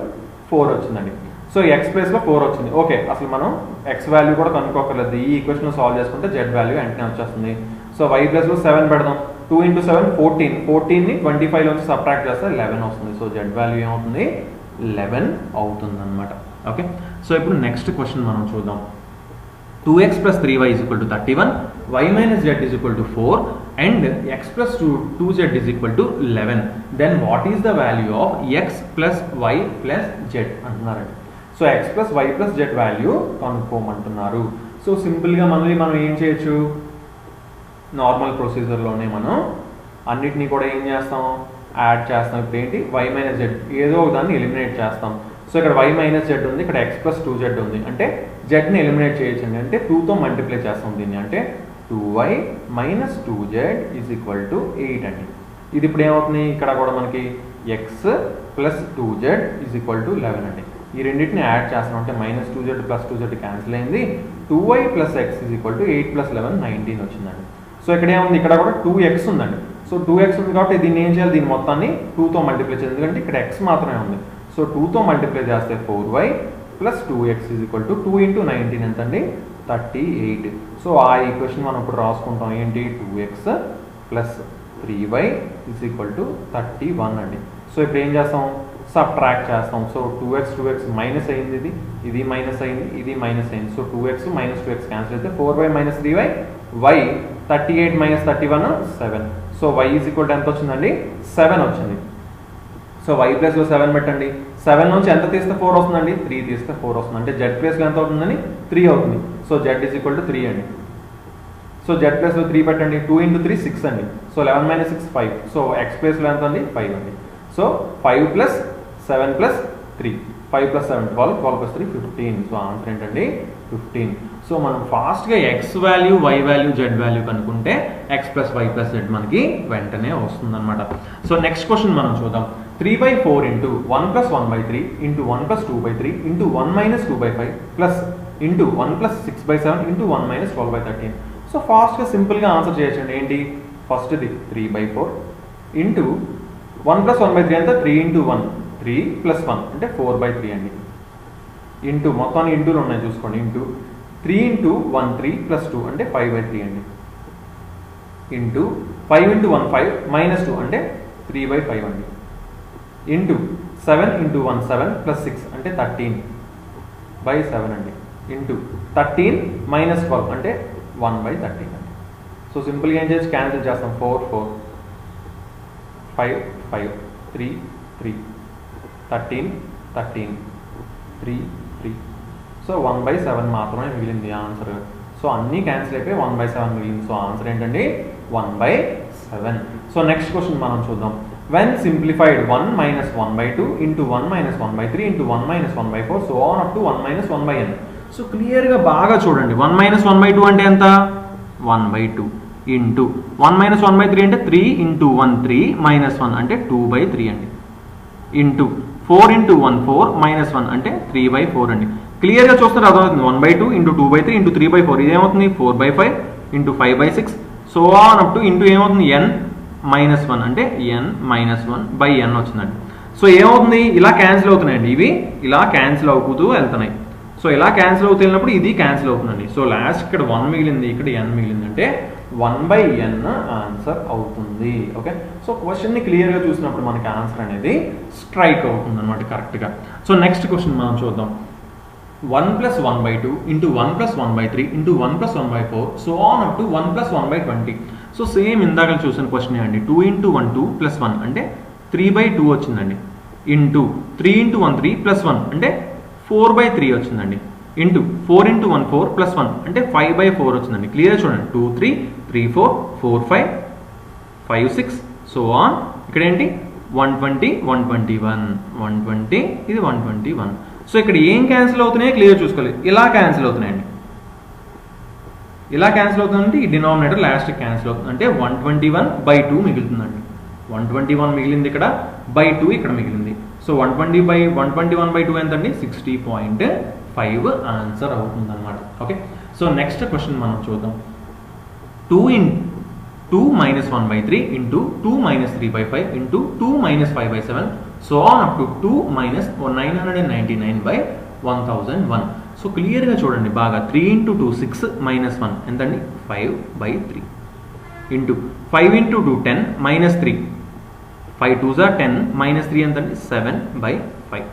4 వచ్చిందండి. సో ఎక్స్ ప్లేస్లో 4 వచ్చింది. ఓకే, అసలు మనం ఎక్స్ వాల్యూ కూడా కనుక్కోకర్లేదు. ఈ ఈక్వేషన్ సాల్వ్ చేసుకుంటే జెడ్ వాల్యూ వెంటనే వచ్చేస్తుంది. సో వై ప్లేస్లో 7 పెడదాం. 2 × 7 14. 14ని 25 నుంచి సబ్ట్రాక్ట్ చేస్తే 11 వస్తుంది. సో జెడ్ వాల్యూ ఏమవుతుంది? 11 అవుతుంది అనమాట. ఓకే, సో ఇప్పుడు నెక్స్ట్ క్వశ్చన్ మనం చూద్దాం. 2x + 3y = 31, y - z = 4 and x + 2z = 11. Then what is the value of x + y + z అంటున్నారండి. So x + y + z value కనుక్కోమంటున్నారు. సో సింపుల్గా మనం ఏం చేయొచ్చు? నార్మల్ ప్రొసీజర్లోనే మనం అన్నిటినీ కూడా ఏం చేస్తాం? యాడ్ చేస్తాం. ఇప్పుడు ఏంటి? y - z ఏదో ఒక దాన్ని ఎలిమినేట్ చేస్తాం. సో ఇక్కడ y - z ఉంది, ఇక్కడ x + 2z ఉంది. అంటే జెడ్ని ఎలిమినేట్ చేయొచ్చండి. అంటే 2తో మల్టిప్లై చేస్తాం దీన్ని. అంటే 2y - 2z = 8 అండి. ఇది ఇప్పుడు ఏమవుతుంది? ఇక్కడ కూడా మనకి x + 2z = 11 అండి. ఈ రెండింటిని యాడ్ చేస్తాం. అంటే -2z + 2z క్యాన్సిల్ అయింది. 2y + x = 8 + 11 19 వచ్చిందండి. సో ఇక్కడ ఏముంది? ఇక్కడ కూడా 2x ఉందండి. సో 2x ఉంది కాబట్టి దీన్ని ఏం చేయాలి? దీని మొత్తాన్ని 2తో మల్టిప్లై చేయాలి. ఎందుకంటే ఇక్కడ x మాత్రమే ఉంది. సో 2తో మల్టిప్లై చేస్తే 4y + 2x = 2 × 19 ఎంతండి? 38. సో ఆ ఈక్వేషన్ మనం ఇప్పుడు రాసుకుంటాం. ఏంటి? 2x + 3y = 31 అండి. సో ఇప్పుడు ఏం చేస్తాం? సబ్ట్రాక్ట్ చేస్తాం. సో 2x మైనస్ అయింది, ఇది మైనస్ అయింది, ఇది మైనస్ అయింది. సో 2x - 2x క్యాన్సిల్ అయితే 4y - 3y, y 38 - 31 7. So y = ఎంత వచ్చిందండి? 7 వచ్చింది. సో y ప్లేస్లో 7 పెట్టండి. 7 నుంచి ఎంత తీస్తే 4 వస్తుందండి? 3 తీస్తే 4 వస్తుంది. అంటే జెడ్ ప్లేస్లో ఎంత అవుతుందని? 3 అవుతుంది. సో జెడ్ = 3 అండి. సో జెడ్ ప్లేస్లో 3 పెట్టండి. 2 × 3 6 అండి. సో 11 - 6 5. సో ఎక్స్ ప్లేస్లో ఎంత అండి? 5 అండి. సో 5 + 7 + 3, 5 + 7 12, 12 + 3 15. సో ఆన్సర్ ఏంటండి? 15. సో మనం ఫాస్ట్గా X value, Y value, Z value కనుక్కుంటే x + y + z మనకి వెంటనే వస్తుంది అనమాట. సో నెక్స్ట్ క్వశ్చన్ మనం చూద్దాం. 3/4 × 1 + 1/3 × 1 + 2/3 × 1 - 2/5 + × 1 + 6/7 × 1 - 12/13. సో ఫాస్ట్గా సింపుల్గా ఆన్సర్ చేయొచ్చండి. ఏంటి? ఫస్ట్ది 3/4 × 1 + 1/3 ఎంత? 3 × 1 3 + 1 అంటే 4/3 అండి. ఇంటూ మొత్తాన్ని ఇంటూలు ఉన్నాయి చూసుకోండి. ఇంటూ 3 × 1 3 + 2 అంటే 5/3 అండి. ఇంటూ 5 × 1 5 - 2 అంటే 3/5 అండి. ఇంటూ 7 × 1 7 + 6 అంటే 13/7 అండి. ఇంటూ 13 - 12 అంటే 1/13 అండి. సో సింపుల్గా ఏం చేయొచ్చు? క్యాన్సిల్ చేస్తాం. 4 4 5 5 3 3 13 13 3 3. సో 1/7 మాత్రమే మిగిలింది ఆన్సర్. సో అన్నీ క్యాన్సిల్ అయిపోయి 1/7 మిగిలింది. సో ఆన్సర్ ఏంటండి? 1/7. సో నెక్స్ట్ క్వశ్చన్ మనం చూద్దాం. When simplified 1 - 1/2 × 1 - 1/3 × 1 - 1/4 so on up to 1 - 1/n. So క్లియర్గా బాగా చూడండి. 1 - 1/2 అంటే ఎంత? 1/2 ఇంటూ 1 - 1/3 అంటే 3 × 1 3 - 1 అంటే 2/3 అండి. ఇంటూ 4 × 1 4 - 1 అంటే 3/4 అండి. క్లియర్గా చూస్తే అర్థమవుతుంది. 1/2 × 2/3 × 3/4 ఇదేమవుతుంది? 4/5 × 5/6 so on up to into ఏమవుతుంది? n - 1 అంటే n - 1/n వచ్చిందండి. సో ఏమవుతుంది? ఇలా క్యాన్సిల్ అవుతున్నాయండి. ఇవి ఇలా క్యాన్సిల్ అవుతూ వెళ్తున్నాయి. సో ఇలా క్యాన్సిల్ అవుతూ వెళ్ళినప్పుడు ఇది క్యాన్సిల్ అవుతుందండి. సో లాస్ట్ ఇక్కడ 1 మిగిలింది, ఇక్కడ n మిగిలింది. అంటే 1/n ఆన్సర్ అవుతుంది. ఓకే, సో క్వశ్చన్ని క్లియర్గా చూసినప్పుడు మనకి ఆన్సర్ అనేది స్ట్రైక్ అవుతుంది అనమాట కరెక్ట్గా. సో నెక్స్ట్ క్వశ్చన్ మనం చూద్దాం. 1 + 1/2 × 1 + 1/3 × 1 + 1/4 so on up to 1 + 1/20. So same ఇందాక చూసిన క్వశ్చన్ అండి. 2 × 1 2 + 1 అంటే 3/2 వచ్చిందండి. ఇంటూ 3 × 1 3 + 1 అంటే 4/3 వచ్చిందండి. ఇంటూ 4 × 1 4 + 1 అంటే 5/4 వచ్చిందండి. క్లియర్ చూడండి. 2 3 3 4 4 5 5 6 సో ఆన్. ఇక్కడ ఏంటి? 120 121 120 ఇది 121. సో ఇక్కడ ఏం క్యాన్సిల్ అవుతున్నాయో క్లియర్ చూసుకోవాలి. ఇలా క్యాన్సిల్ అవుతున్నాయండి. ఇలా క్యాన్సిల్ అవుతుందంటే ఈ డినామినేటర్ లాస్ట్ క్యాన్సిల్ అవుతుంది. అంటే 121/2 మిగులుతుందండి. 121 మిగిలింది ఇక్కడ, /2 ఇక్కడ మిగిలింది. సో 121/2 ఎంతండి? 60.5 ఆన్సర్ అవుతుంది అనమాట. ఓకే, సో నెక్స్ట్ క్వశ్చన్ మనం చూద్దాం. 2 - 1/3 × 2 - 3/5 × 2 - 5/7 so on up to 2 minus 999/1001. So క్లియర్గా చూడండి బాగా. 3 into 2 6 minus 1 ఎంతండి 5/3 into 5 into 2 10 minus 3 5 2s are 10 minus 3 ఎంతండి 7/5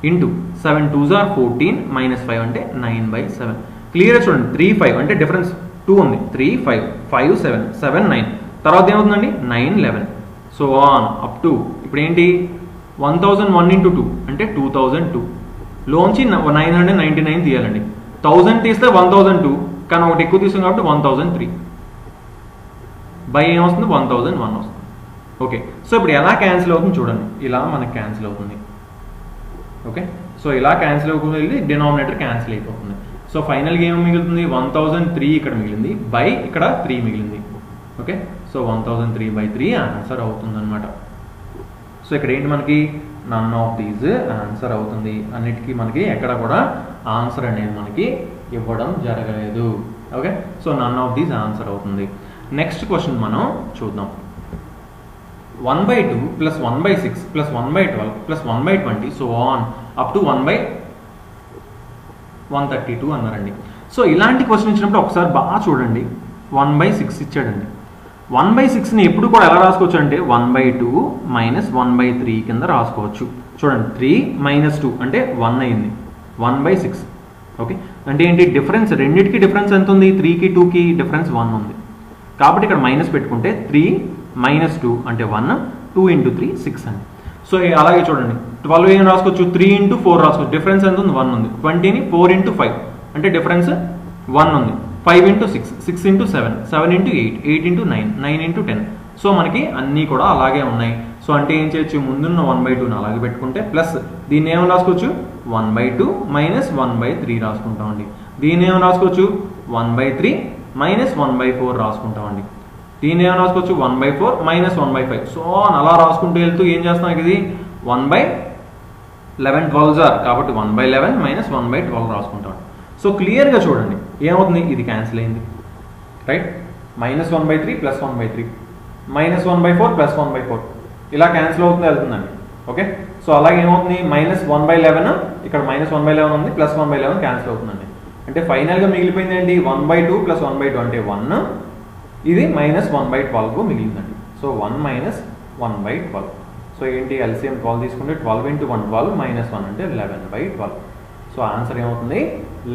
ఇంటూ 7 2s are 14 minus 5 అంటే 9/7. క్లియర్గా చూడండి 3 5 అంటే డిఫరెన్స్ 2 ఉంది. 3 5 5 7 7 9 తర్వాత ఏమవుతుందండి 9 11. సో ఆన్ అప్ టు ఇప్పుడు ఏంటి 1001 into 2 అంటే 2002 లోంచి 999 తీయాలండి. 1000 తీస్తే 1002 కానీ ఒకటి ఎక్కువ తీసాం కాబట్టి 1003 బై ఏమొస్తుంది 1001 వస్తుంది. ఓకే, సో ఇప్పుడు ఎలా క్యాన్సిల్ అవుతుంది చూడండి. ఇలా మనకి క్యాన్సిల్ అవుతుంది. ఓకే, సో ఇలా క్యాన్సిల్ అవుతుంది, డినామినేటర్ క్యాన్సిల్ అయిపోతుంది. సో ఫైనల్గా ఏమి మిగులుతుంది 1003 ఇక్కడ మిగిలింది బై ఇక్కడ 3 మిగిలింది. ఓకే, సో 1003/3 ఆన్సర్ అవుతుంది అనమాట. సో ఇక్కడ ఏంటి మనకి నన్ ఆఫ్ దీస్ ఆన్సర్ అవుతుంది. అన్నిటికీ మనకి ఎక్కడ కూడా ఆన్సర్ అనేది మనకి ఇవ్వడం జరగలేదు. Okay, so none of these answer అవుతుంది. నెక్స్ట్ క్వశ్చన్ మనం చూద్దాం. 1/2 + 1/6 + 1/12 + 1/20 సో ఆన్ అప్ టు 1/132 అన్నారండి. సో ఇలాంటి క్వశ్చన్ ఇచ్చినప్పుడు ఒకసారి బాగా చూడండి. 1/6 ఇచ్చాడండి. 1/6ని ఎప్పుడు కూడా ఎలా రాసుకోవచ్చు అంటే 1/2 - 1/3 కింద రాసుకోవచ్చు. చూడండి 3 - 2 అంటే 1 అయింది 1/6. ఓకే, అంటే ఏంటి డిఫరెన్స్ రెండింటికి డిఫరెన్స్ ఎంత ఉంది 3కి 2కి డిఫరెన్స్ 1 ఉంది కాబట్టి ఇక్కడ మైనస్ పెట్టుకుంటే 3 - 2 అంటే 1 2 × 3 6 అండి. సో అలాగే చూడండి 12 ఏం రాసుకోవచ్చు 3 × 4 రాసుకోవచ్చు. డిఫరెన్స్ ఎంత ఉంది 1 ఉంది. 20ని 4 × 5 అంటే డిఫరెన్స్ 1 ఉంది. 5 × 6 6 × 7 7 × 8 8 × 9 9 × 10. సో మనకి అన్నీ కూడా అలాగే ఉన్నాయి. సో అంటే ఏం చేయొచ్చు ముందున్న 1/2ని అలాగే పెట్టుకుంటే ప్లస్ దీన్ని ఏమైనా రాసుకోవచ్చు 1/2 - 1/3 రాసుకుంటామండి. దీన్ని ఏమైనా రాసుకోవచ్చు 1/3 - 1/4 రాసుకుంటామండి. దీన్ని ఏమైనా రాసుకోవచ్చు 1/4 - 1/5. సో అలా రాసుకుంటూ వెళ్తూ ఏం చేస్తున్నాం ఇది 1/11 12s are కాబట్టి 1/11 - 1/12 రాసుకుంటాం. సో క్లియర్గా చూడండి ఏమవుతుంది ఇది క్యాన్సిల్ అయింది రైట్. -1/3 + 1/3 -1/4 + 1/4 ఇలా క్యాన్సిల్ అవుతుంది వెళ్తుందండి. ఓకే, సో అలాగే ఏమవుతుంది -1/11 ఇక్కడ -1/11 ఉంది +1/11 క్యాన్సిల్ అవుతుందండి. అంటే ఫైనల్గా మిగిలిపోయింది ఏంటి 1/2 + 1/2 అంటే 1 ఇది -1/12 మిగిలిందండి. సో 1 - 1/12. సో ఏంటి ఎల్సిఎం 12 తీసుకుంటే 12 × 1 12 -1 అంటే 11/12. సో ఆన్సర్ ఏమవుతుంది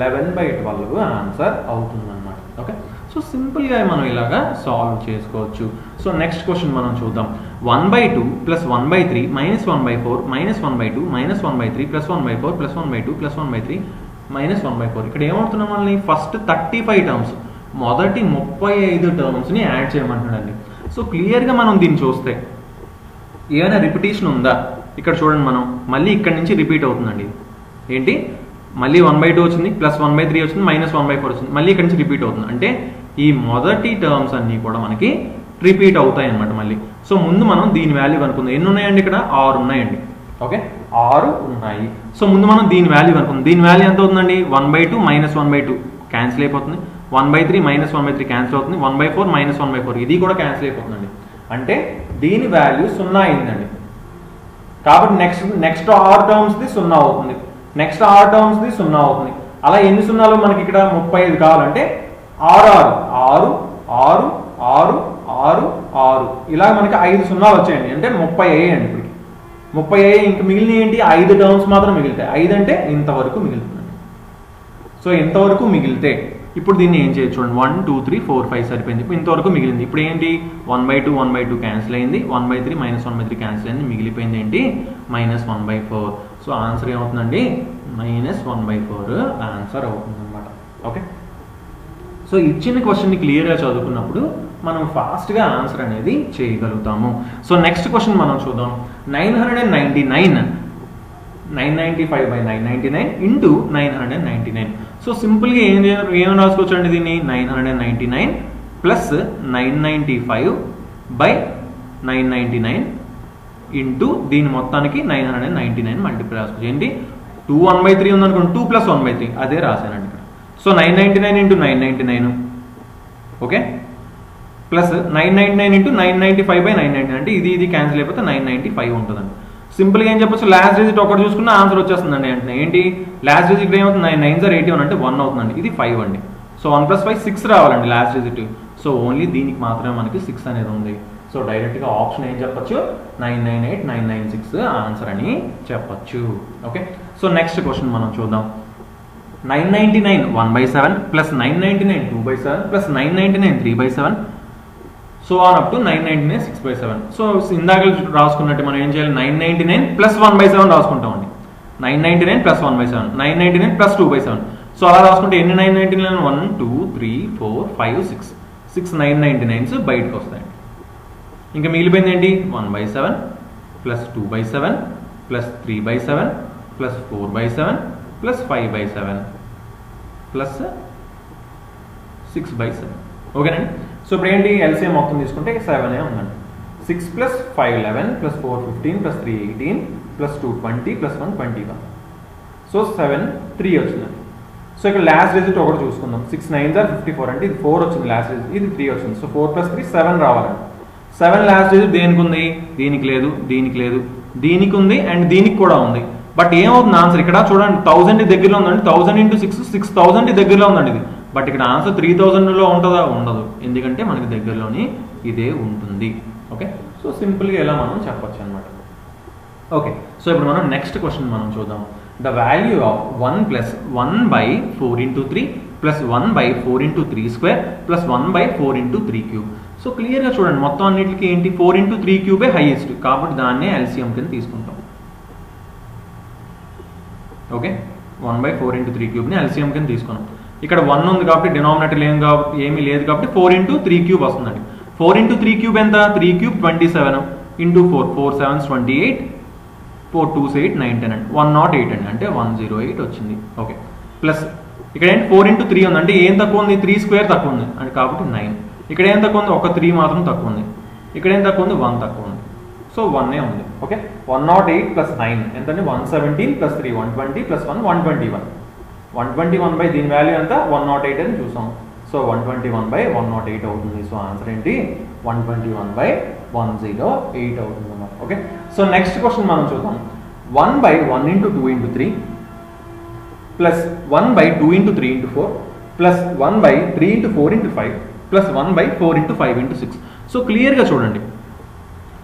11/12 ఆన్సర్ అవుతుంది అనమాట. ఓకే, సో సింపుల్గా మనం ఇలాగా సాల్వ్ చేసుకోవచ్చు. సో నెక్స్ట్ క్వశ్చన్ మనం చూద్దాం. 1/2 + 1/3 - 1/4 - 1/2 - 1/3 + 1/4 + 1/2 + 1/3 - 1/4. ఇక్కడ ఏమవుతున్నాం మనల్ని ఫస్ట్ 35 టర్మ్స్ మొదటి 35 టర్మ్స్ని యాడ్ చేయమంటున్నాడండి. సో క్లియర్గా మనం దీన్ని చూస్తే ఏమైనా రిపిటేషన్ ఉందా ఇక్కడ చూడండి. మనం మళ్ళీ ఇక్కడ నుంచి రిపీట్ అవుతుందండి. ఏంటి మళ్ళీ 1/2 వచ్చింది +1/3 వచ్చింది -1/4 వచ్చింది మళ్ళీ ఇక్కడ నుంచి రిపీట్ అవుతుంది. అంటే ఈ మొదటి టర్మ్స్ అన్నీ కూడా మనకి రిపీట్ అవుతాయి అనమాట మళ్ళీ. సో ముందు మనం దీని వాల్యూ కనుక్కుందాం. ఎన్ని ఉన్నాయండి ఇక్కడ 6 ఉన్నాయండి. ఓకే 6 ఉన్నాయి. సో ముందు మనం దీని వాల్యూ కనుక్కుందాం. దీని వాల్యూ ఎంత అవుతుందండి 1/2 - 1/2 క్యాన్సిల్ అయిపోతుంది. 1/3 - 1/3 క్యాన్సిల్ అవుతుంది. 1/4 - 1/4 ఇది కూడా క్యాన్సిల్ అయిపోతుందండి. అంటే దీని వాల్యూ 0 అయిందండి. కాబట్టి నెక్స్ట్ 6 టర్మ్స్ది 0 అవుతుంది. నెక్స్ట్ 6 టర్మ్స్ది 0 అవుతుంది. అలా ఎన్ని సున్నాలు మనకి ఇక్కడ 35 కావాలంటే 6 6 6 6 6 6 ఇలా మనకి 5 సున్నాలు వచ్చాయండి. అంటే 30 అయ్యాయండి. ఇప్పటికి 30 అయ్యాయి. ఇంక మిగిలిన ఏంటి 5 టర్మ్స్ మాత్రం మిగులుతాయి. 5 అంటే ఇంతవరకు మిగులుతుందండి. సో ఇంతవరకు మిగిలితే ఇప్పుడు దీన్ని ఏం చేయొచ్చు చూడండి 1 2 3 4 5 సరిపోయింది. ఇప్పుడు ఇంతవరకు మిగిలింది. ఇప్పుడు ఏంటి 1/2 1/2 క్యాన్సిల్ అయింది. 1/3 - 1/3 క్యాన్సిల్ అయింది. మిగిలిపోయింది ఏంటి -1/4. సో ఆన్సర్ ఏమవుతుందండి -1/4 ఆన్సర్ అవుతుంది అనమాట. ఓకే, సో ఇచ్చిన క్వశ్చన్ని క్లియర్గా చదువుకున్నప్పుడు మనం ఫాస్ట్గా ఆన్సర్ అనేది చేయగలుగుతాము. సో నెక్స్ట్ క్వశ్చన్ మనం చూద్దాం. 995/999 ఇంటూ 999. సో సింపుల్గా ఏం రాసుకోవచ్చు అండి దీన్ని 999 + 995/999 ఇంటూ దీని మొత్తానికి 999 మల్టిప్లై రాసుకోవచ్చు. ఏంటి 2 1/3 ఉందనుకోండి 2 + 1/3 అదే రాశానండి ఇక్కడ. సో 999 × 999 ఓకే ప్లస్ 999 × 995/999 అంటే ఇది క్యాన్సిల్ అయిపోతే 995 ఉంటుందండి. సింపుల్గా ఏం చెప్పొచ్చు, లాస్ట్ డిజిట్ ఒకటి చూసుకున్న ఆన్సర్ వచ్చేస్తుందండి. అంటే ఏంటి లాస్ట్ డిజిట్ ఏమవుతుంది, 9 9 సార్ 81 అంటే 1 అవుతుందండి. ఇది 5 అండి. సో 1 + 5 6 రావాలండి లాస్ట్ డిజిట్. సో ఓన్లీ దీనికి మాత్రమే మనకి 6 అనేది ఉంది. సో డైరెక్ట్గా ఆప్షన్ ఏం చెప్పొచ్చు, 998 996 ఆన్సర్ అని చెప్పొచ్చు. ఓకే, సో నెక్స్ట్ క్వశ్చన్ మనం చూద్దాం. 999 1/7 plus 999 2/7 plus 999 3/7 so on up to 999 6/7. So ఇందాక రాసుకున్నట్టు మనం ఏం చేయాలి, 999 ప్లస్ 1/7 రాసుకుంటామండి. 999 plus 1/7, 999 plus 2/7. సో అలా రాసుకుంటే ఎన్ని 999 1 2 3 4 5 6 6 999s బయటకు వస్తాయండి. ఇంకా మిగిలిపోయింది ఏంటి, 1/7 plus 2/7 plus 3/7 plus 4/7 plus 5/7 plus 6/7. ఓకేనండి. సో ఇప్పుడు ఏంటి, ఎల్సిఎం మొత్తం తీసుకుంటే 7 ఉందండి. 6 plus 5 11 plus 4 15 plus 3 18 plus 2 20 plus 1 21. So 7 3 వచ్చిందండి. సో ఇక్కడ లాస్ట్ డిజిట్ ఒకటి చూసుకుందాం. 6 9 54 అంటే ఇది 4 వచ్చింది లాస్ట్ డిజిట్, ఇది 3 వచ్చింది. సో 4 + 3 7 రావాలండి. 7 లాస్ట్ డిజిట్ దేనికి ఉంది, దీనికి లేదు, దీనికి లేదు, దీనికి ఉంది అండ్ దీనికి కూడా ఉంది. బట్ ఏమవుతుంది ఆన్సర్ ఇక్కడ చూడండి, 1000 దగ్గరలో ఉందండి. 1000 × 6 6000 దగ్గరలో ఉందండి ఇది. బట్ ఇక్కడ ఆన్సర్ 3000లో ఉంటుందా, ఉండదు. ఎందుకంటే మనకి దగ్గరలోని ఇదే ఉంటుంది. ఓకే, సో సింపుల్గా ఇలా మనం చెప్పొచ్చు అనమాట. ఓకే, సో ఇప్పుడు మనం నెక్స్ట్ క్వశ్చన్ మనం చూద్దాం. The value of 1 + 1/4 × 3 plus 1/4 × 3² plus 1/4 × 3³. So క్లియర్గా చూడండి, మొత్తం అన్నిటికీ ఏంటి, 4 × 3³ హైయెస్ట్ కాబట్టి దాన్నే ఎల్సిఎం కింద తీసుకుంటాం. ఓకే, 1/4 × 3³ ఎల్సిఎం కింద తీసుకున్నాం. ఇక్కడ 1 ఉంది కాబట్టి డినామినేటర్ ఏమీ లేదు కాబట్టి 4 × 3³ వస్తుందండి. 4 × 3³ ఎంత, 3³ 27 × 4 4 7 28 4 2 8 9 10 అండి, 108 అండి, అంటే 108 వచ్చింది. ఓకే, ప్లస్ ఇక్కడ ఏంటి 4 × 3 ఉంది అంటే ఏం తక్కువ ఉంది, 3² తక్కువ ఉంది అంటే కాబట్టి 9. ఇక్కడ ఏం తక్కువ ఉంది, ఒక 3 మాత్రం తక్కువ ఉంది. ఇక్కడ ఏం తక్కువ ఉంది, 1 తక్కువ ఉంది. సో 1 ఉంది. ఓకే, 108 ప్లస్ 9 ఎంతండి, 117 ప్లస్ 3 120 ప్లస్ 1 121. 121 దీని వాల్యూ ఎంత, 108 అని చూసాం. సో 121/108 అవుతుంది. సో ఆన్సర్ ఏంటి, 121/108 అవుతుంది అన్నమాట. ఓకే, సో నెక్స్ట్ క్వశ్చన్ మనం చూద్దాం. 1/1 × 2 × 3 ప్లస్ 1/2 × 3 × 4 ప్లస్ 1/3 × 4 × 5 ప్లస్ 1/4 × 5 × 6. సో క్లియర్గా చూడండి,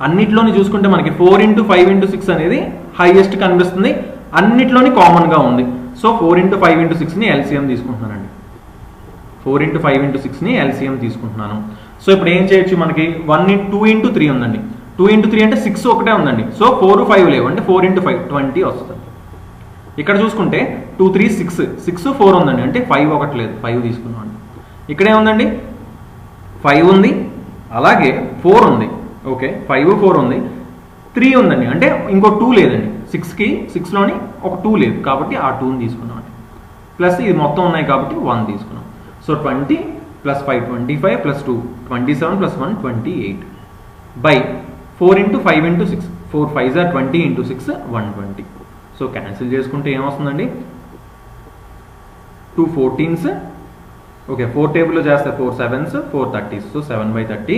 అన్నిట్లోని చూసుకుంటే మనకి 4 × 5 × 6 అనేది హైయెస్ట్ కనిపిస్తుంది, అన్నిట్లోని కామన్గా ఉంది. సో 4 × 5 × 6ని ఎల్సిఎం తీసుకుంటున్నానండి. 4 × 5 × 6ని ఎల్సిఎం తీసుకుంటున్నాను. సో ఇప్పుడు ఏం చేయొచ్చు, మనకి 2 × 3 ఉందండి. 2 × 3 అంటే 6 ఒకటే ఉందండి. సో 4 5 లేవు అంటే 4 × 5 20 వస్తుంది. ఇక్కడ చూసుకుంటే 2 3 6 6 4 ఉందండి అంటే 5 ఒకటి లేదు, 5 తీసుకున్నాం అండి. ఇక్కడ ఏముందండి, 5 ఉంది, అలాగే 4 ఉంది. ఓకే, 5 4 ఉంది, 3 ఉందండి అంటే ఇంకో 2 లేదండి. 6లోని ఒక 2 లేదు కాబట్టి ఆ 2ని తీసుకున్నాం అండి. ప్లస్ ఇది మొత్తం ఉన్నాయి కాబట్టి 1 తీసుకున్నాం. So 20 plus 5 25 plus 2 27 plus 1 28 by 4 × 5 × 6 4 5 20 × 6 120. So cancel చేసుకుంటే ఏమొస్తుందండి, 2 14s. ఓకే, 4 టేబుల్లో చేస్తే 4 7s 4 30s. సో 7/30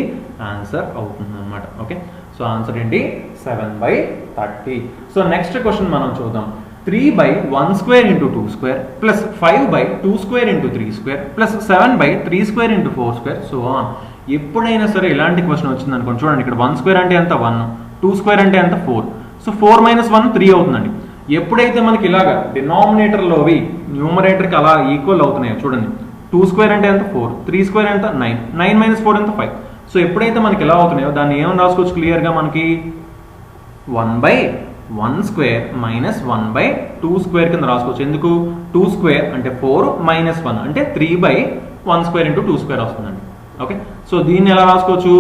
ఆన్సర్ అవుతుంది అనమాట. ఓకే, సో ఆన్సర్ ఏంటి, 7/30. సో నెక్స్ట్ క్వశ్చన్ మనం చూద్దాం. 3/1² × 2² ప్లస్ 5/2² × 3² ప్లస్ 7/3² × 4². సో ఎప్పుడైనా సరే ఇలాంటి క్వశ్చన్ వచ్చింది అనుకోండి, చూడండి ఇక్కడ 1² అంటే ఎంత 1, 2² అంటే ఎంత 4. సో 4 - 1 3 అవుతుందండి. ఎప్పుడైతే మనకి ఇలాగా డినామినేటర్లోవి న్యూమరేటర్కి అలా ఈక్వల్ అవుతున్నాయో చూడండి, 2² అంటే ఎంత 4, 3² ఎంత 9, 9 - 4 ఎంత 5. సో ఎప్పుడైతే మనకి ఎలా అవుతున్నాయో దాన్ని ఏమని రాసుకోవచ్చు క్లియర్గా, మనకి 1/1² -1/2² కింద రాసుకోవచ్చు. ఎందుకు, 2² అంటే 4 - 1 అంటే 3/1² × 2² వస్తుందండి. ఓకే, సో దీన్ని ఎలా రాసుకోవచ్చు,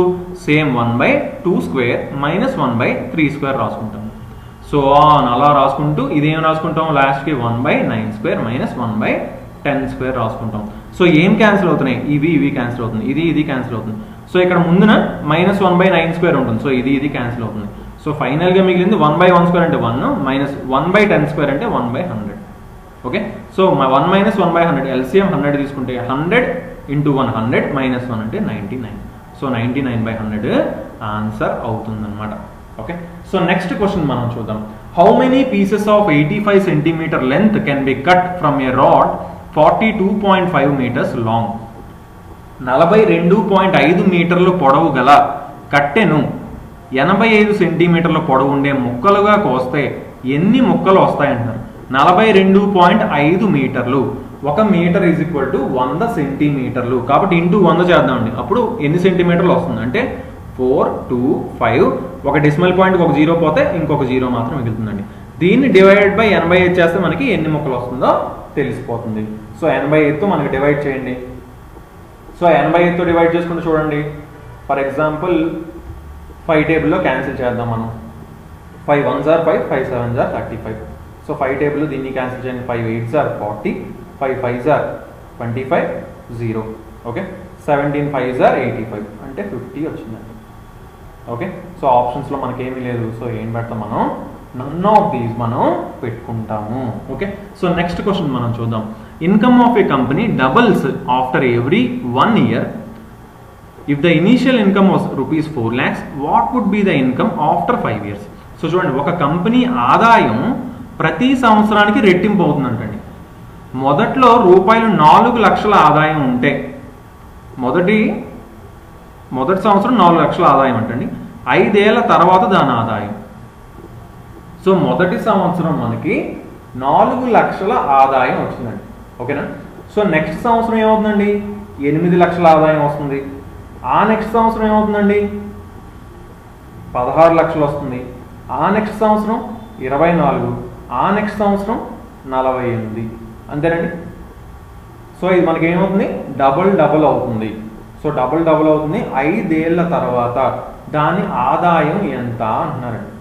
సేమ్ 1/2² -1/3² రాసుకుంటాం. సో అలా రాసుకుంటూ ఇదేం రాసుకుంటాం, లాస్ట్కి 1/9² -1/10² రాసుకుంటాం. సో ఏం క్యాన్సిల్ అవుతున్నాయి, ఇవి క్యాన్సిల్ అవుతుంది, ఇది క్యాన్సిల్ అవుతుంది. సో ఇక్కడ ముందున -1/9² ఉంటుంది. సో ఇది క్యాన్సిల్ అవుతుంది. సో ఫైనల్గా మిగిలింది 1/1² అంటే 1 మైనస్ 1/10² అంటే 1/100. ఓకే, సో 1 - 1/100 ఎల్సిఎం 100 తీసుకుంటే 100 × 100 -1 అంటే 99. సో 99/100 ఆన్సర్ అవుతుందన్నమాట. ఓకే, సో నెక్స్ట్ క్వశ్చన్ మనం చూద్దాం. How many pieces of 85 centimetre length can be cut from a rod 42.5 metres long? 42.5 మీటర్లు పొడవు గల కట్టెను 85 సెంటీమీటర్ల పొడవు ఉండే ముక్కలుగా కోస్తే ఎన్ని ముక్కలు వస్తాయంటున్నారు. 42.5 మీటర్లు, 1 మీటర్ ఈజ్ ఈక్వల్ టు 100 సెంటీమీటర్లు, కాబట్టి ఇంటూ 100 చేద్దామండి. అప్పుడు ఎన్ని సెంటీమీటర్లు వస్తుంది అంటే 4, 2, 5, ఒక డెసిమల్ పాయింట్ ఒక జీరో పోతే ఇంకొక జీరో మాత్రం మిగులుతుందండి. దీన్ని డివైడెడ్ బై 85 చేస్తే మనకి ఎన్ని ముక్కలు వస్తుందో తెలిసిపోతుంది. సో 85తో మనకి డివైడ్ చేయండి. సో 85తో డివైడ్ చేసుకుంటే చూడండి, ఫర్ ఎగ్జాంపుల్ 5 టేబుల్లో క్యాన్సిల్ చేద్దాం మనం. 5 1s are 5, 5 7s are 35. So 5 table దీన్ని క్యాన్సిల్ చేయండి. 5 8s are 40, 5 5s are 25, 0. Okay, 17 5s are 85 అంటే 50 వచ్చిందండి. ఓకే, సో ఆప్షన్స్లో మనకేమీ లేదు. సో ఏం పెడతాం మనం, నన్ ఆఫ్ దీస్ మనం పెట్టుకుంటాము. ఓకే, సో నెక్స్ట్ క్వశ్చన్ మనం చూద్దాం. Income of A company doubles after every 1 year. If the initial income was rupees 4 lakhs, what would be the income after 5 years? So చూడండి, ఒక కంపెనీ ఆదాయం ప్రతి సంవత్సరానికి రెట్టింపు అవుతుందంటండి. మొదట్లో రూపాయలు 4 లక్షల ఆదాయం ఉంటే మొదటి సంవత్సరం 4 లక్షల ఆదాయం అంటండి. 5 ఏళ్ల తర్వాత దాని ఆదాయం, సో మొదటి సంవత్సరం మనకి 4 లక్షల ఆదాయం వచ్చిందండి. ఓకేనా, సో నెక్స్ట్ సంవత్సరం ఏమవుతుందండి, 8 లక్షల ఆదాయం వస్తుంది. ఆ నెక్స్ట్ సంవత్సరం ఏమవుతుందండి, 16 లక్షలు వస్తుంది. ఆ నెక్స్ట్ సంవత్సరం 24, ఆ నెక్స్ట్ సంవత్సరం 48, అంతేనండి. సో ఇది మనకి ఏమవుతుంది, డబుల్ అవుతుంది. సో డబుల్ అవుతుంది. 5 ఏళ్ల తర్వాత దాని ఆదాయం ఎంత అంటున్నారండి.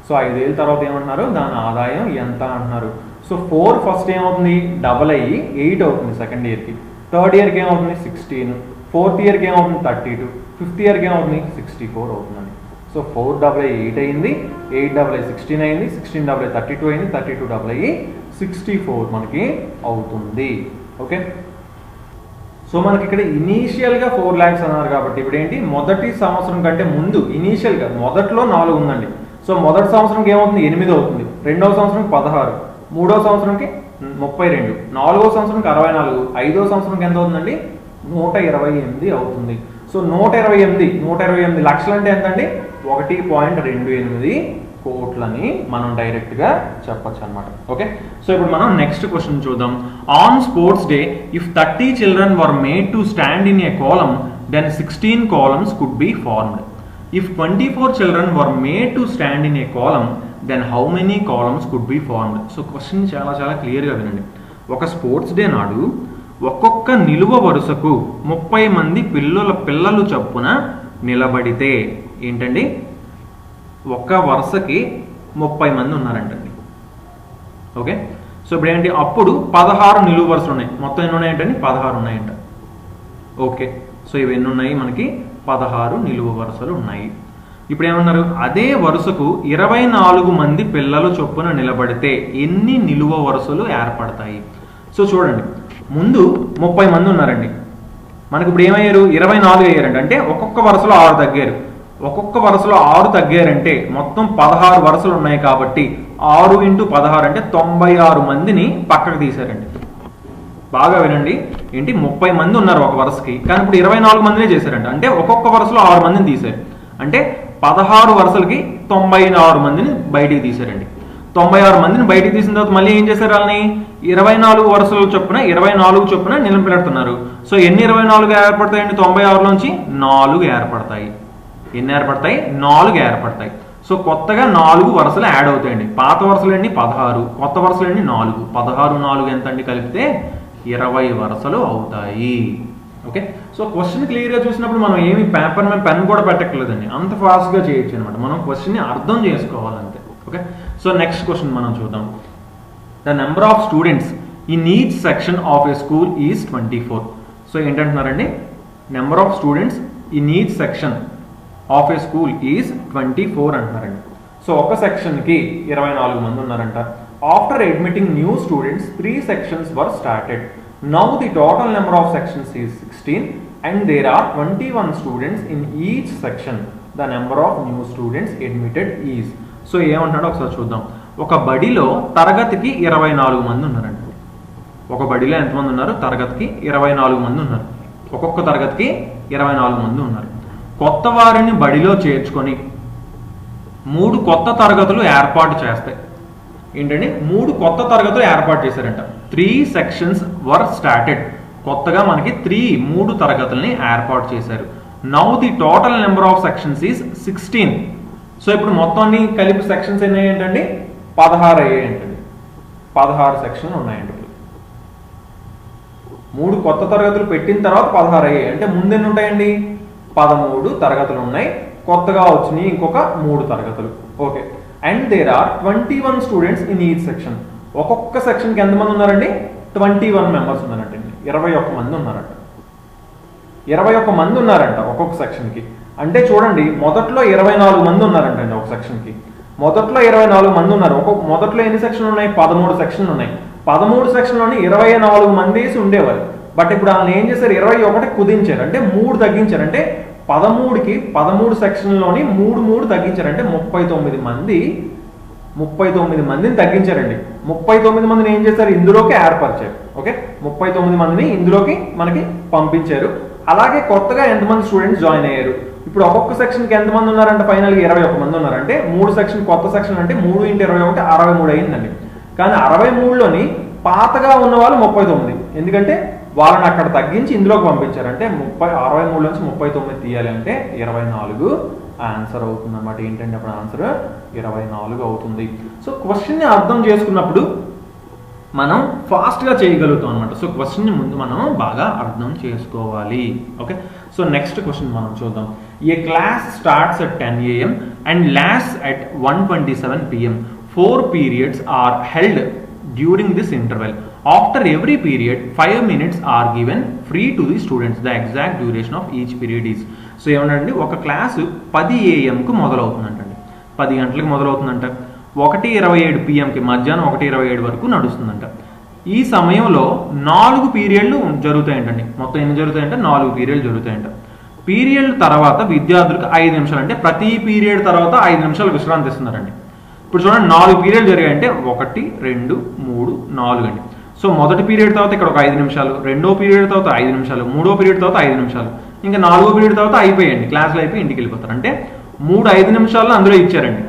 సో 5 ఏళ్ళ తర్వాత ఏమంటున్నారు, దాని ఆదాయం ఎంత అంటున్నారు. సో 4 ఫస్ట్ ఏమవుతుంది, డబల్ అయ్యి 8 అవుతుంది సెకండ్ ఇయర్కి. థర్డ్ ఇయర్కి ఏమవుతుంది 16, ఫోర్త్ ఇయర్కి ఏమవుతుంది 32, ఫిఫ్త్ ఇయర్కి ఏమవుతుంది 64 అవుతుందండి. సో 4 డబల్ అయ్యి 8 అయింది, 8 డబల్ అయ్యి 16 అయింది, 16 డబల్ అయ్యి 32 అయింది, 32 డబల్ అయ్యి 64 మనకి అవుతుంది. ఓకే, సో మనకి ఇక్కడ ఇనీషియల్గా 4 lakhs అన్నారు కాబట్టి ఇప్పుడు ఏంటి, మొదటి సంవత్సరం కంటే ముందు ఇనీషియల్గా మొదట్లో 4 ఉందండి. సో మొదటి సంవత్సరంకి ఏమవుతుంది 8 అవుతుంది, రెండవ సంవత్సరంకి 16, మూడవ సంవత్సరంకి 32, నాలుగవ సంవత్సరంకి 64, ఐదవ సంవత్సరంకి ఎంత అవుతుందండి 128 అవుతుంది. సో 128 లక్షలు అంటే ఎంత అండి, 1.28 కోట్లని మనం డైరెక్ట్గా చెప్పచ్చు అనమాట. ఓకే, సో ఇప్పుడు మనం నెక్స్ట్ క్వశ్చన్ చూద్దాం. On sports day if 30 children were made to stand in a column, then 16 columns could be formed. If 24 children were made to stand in a column, then how many columns could be formed? So question చాలా క్లియర్గా వినండి. ఒక sports day నాడు ఒక్కొక్క నిలువ వరుసకు 30 మంది పిల్లలు చొప్పున నిలబడితే ఏంటండి, ఒక్క వరుసకి 30 మంది ఉన్నారంటండి. ఓకే, సో ఇప్పుడు ఏంటి, అప్పుడు 16 నిలువ వరుసలు ఉన్నాయి. మొత్తం ఎన్ని ఉన్నాయంటండి, 16 ఉన్నాయంట. ఓకే, సో ఇవి ఎన్ని ఉన్నాయి, మనకి 16 నిలువ వరుసలు ఉన్నాయి. ఇప్పుడు ఏమన్నారు, అదే వరుసకు 24 మంది పిల్లలు చొప్పున నిలబడితే ఎన్ని నిలువ వరుసలు ఏర్పడతాయి? సో చూడండి, ముందు 30 మంది ఉన్నారండి, మనకి ఇప్పుడు ఏమయ్యారు 24 అయ్యారండి. అంటే ఒక్కొక్క వరుసలో 6 తగ్గారు. ఒక్కొక్క వరుసలో 6 తగ్గారంటే మొత్తం 16 వరుసలు ఉన్నాయి కాబట్టి 6 × 16 అంటే 96 మందిని పక్కకు తీశారండి. బాగా వినండి, ఏంటి 30 మంది ఉన్నారు ఒక వరుసకి, కానీ ఇప్పుడు 24 మందినే చేశారండి. అంటే ఒక్కొక్క వరుసలో 6 మందిని తీశారు. అంటే 16 వరుసలకి 96 మందిని బయటికి తీశారండి. 96 మందిని బయటికి తీసిన తర్వాత మళ్ళీ ఏం చేశారు, వాళ్ళని 24 వరుసల చొప్పున 24 చొప్పున నిలబెడుతున్నారు. సో ఎన్ని 24 ఏర్పడతాయండి, 96లోంచి 4 ఏర్పడతాయి. ఎన్ని ఏర్పడతాయి, 4 ఏర్పడతాయి. సో కొత్తగా 4 వరుసలు యాడ్ అవుతాయండి. పాత వరుసలు ఎన్ని 16, కొత్త వరుసలు ఎన్ని 4, 16 4 ఎంత అండి, కలిపితే 20 వరుసలు అవుతాయి. ఓకే, సో క్వశ్చన్ క్లియర్గా చూసినప్పుడు మనం ఏమి పేపర్ మీద పెన్ కూడా పెట్టక్కర్లేదండి, అంత ఫాస్ట్గా చేయొచ్చు అనమాట. మనం క్వశ్చన్ని అర్థం చేసుకోవాలంతే. ఓకే, సో నెక్స్ట్ క్వశ్చన్ మనం చూద్దాం. The number of students in each section of a school is 24. So ఏంటంటున్నారండి, number of students in each section of a school is 24 అంటున్నారండి. సో ఒక సెక్షన్కి 24 మంది ఉన్నారంట. After admitting new students 3 sections were started. Now the total number of sections is 16 and there are 21 students in each section. The number of new students admitted is. So ఏమంటున్నాడో ఒకసారి చూద్దాం. ఒక బడిలో తరగతికి 24 మంది ఉన్నారండి. ఒక బడిలో ఎంతమంది ఉన్నారు? తరగతికి 24 మంది ఉన్నారు. ఒక్కొక్క తరగతికి 24 మంది ఉన్నారు. కొత్త వారిని బడిలో చేర్చుకొని 3 కొత్త తరగతులు ఏర్పాటు చేస్తాయి. ఏంటంటే 3 కొత్త తరగతులు ఏర్పాటు చేశారంట. 3 సెక్షన్స్ వర్ స్టార్టెడ్. కొత్తగా మనకి 3 తరగతుల్ని ఏర్పాటు చేశారు. Now the total number of sections is 16. So ఇప్పుడు మొత్తాన్ని కలిపి సెక్షన్స్ ఎన్ని ఏంటండి? 16 అయ్యాయంటండి. 16 సెక్షన్లు ఉన్నాయండి. 3 కొత్త తరగతులు పెట్టిన తర్వాత 16 అయ్యాయి. అంటే ముందెన్ని ఉంటాయండి? 13 తరగతులు ఉన్నాయి. కొత్తగా వచ్చినాయి ఇంకొక 3 తరగతులు. Okay. And there are 21 students in each section. ఒక్కొక్క సెక్షన్కి ఎంతమంది ఉన్నారండి? 21 మెంబర్స్ ఉన్నారంట. 21 మంది ఉన్నారంట. 21 మంది ఉన్నారంట ఒక్కొక్క సెక్షన్కి. అంటే చూడండి, మొదట్లో 24 మంది ఉన్నారంటండి ఒక సెక్షన్కి. మొదట్లో 24 మంది ఉన్నారు. మొదట్లో ఎన్ని సెక్షన్లు ఉన్నాయి? 13 సెక్షన్లు ఉన్నాయి. 13 సెక్షన్లోని 24 మంది వేసి ఉండేవారు. బట్ ఇప్పుడు వాళ్ళని ఏం చేశారు? 21 కుదించారు. అంటే 3 తగ్గించారు. అంటే 13కి 13 సెక్షన్లోని 3 తగ్గించారు. అంటే 39 మందిని తగ్గించారండి. 39 మందిని ఏం చేశారు? ఇందులోకి ఏర్పరిచారు. ఓకే, 39 మందిని ఇందులోకి మనకి పంపించారు. అలాగే కొత్తగా ఎంతమంది స్టూడెంట్స్ జాయిన్ అయ్యారు? ఇప్పుడు ఒక్కొక్క సెక్షన్కి ఎంతమంది ఉన్నారంటే ఫైనల్గా 21 మంది ఉన్నారంటే 3 సెక్షన్ కొత్త సెక్షన్ అంటే 3 × 21 63 అయిందండి. కానీ 63లోని పాతగా ఉన్న వాళ్ళు 39. ఎందుకంటే వాళ్ళని అక్కడ తగ్గించి ఇందులోకి పంపించారు. అంటే 63 నుంచి 39 తీయాలి అంటే 24 ఆన్సర్ అవుతుంది అన్నమాట. ఏంటంటే అప్పుడు ఆన్సర్ 24 అవుతుంది. సో క్వశ్చన్ని అర్థం చేసుకున్నప్పుడు మనం ఫాస్ట్గా చేయగలుగుతాం అనమాట. సో క్వశ్చన్ని ముందు మనం బాగా అర్థం చేసుకోవాలి. ఓకే, సో నెక్స్ట్ క్వశ్చన్ మనం చూద్దాం. A class starts at 10 AM and lasts at 1:27 PM. 4 periods are held during this interval. After every period 5 minutes are given free to the students. The exact duration of each period is. So ఏమన్నాడండి, ఒక class 10 AM మొదలవుతుందంటండి. 10 గంటలకు మొదలవుతుందంట. 1:27 PMకి మధ్యాహ్నం 1:27 వరకు నడుస్తుందంట. ఈ సమయంలో 4 పీరియడ్లు జరుగుతాయంటండి. మొత్తం ఎన్ని జరుగుతాయంటే 4 పీరియడ్లు జరుగుతాయంట. పీరియడ్ తర్వాత విద్యార్థులకు 5 నిమిషాలు, అంటే ప్రతి పీరియడ్ తర్వాత 5 నిమిషాలు విశ్రాంతి ఇస్తున్నారండి. ఇప్పుడు చూడండి, 4 పీరియడ్లు జరిగాయంటే 1, 2, 3, 4 అండి. సో మొదటి పీరియడ్ తర్వాత ఇక్కడ ఒక 5 నిమిషాలు, రెండో పీరియడ్ తర్వాత 5 నిమిషాలు, మూడో పీరియడ్ తర్వాత 5 నిమిషాలు, ఇంకా 4వ పీరియడ్ తర్వాత అయిపోయాయండి. క్లాసులు అయిపోయి ఇంటికి వెళ్ళిపోతారు. అంటే 3 5 నిమిషాలు అందులో ఇచ్చారండి.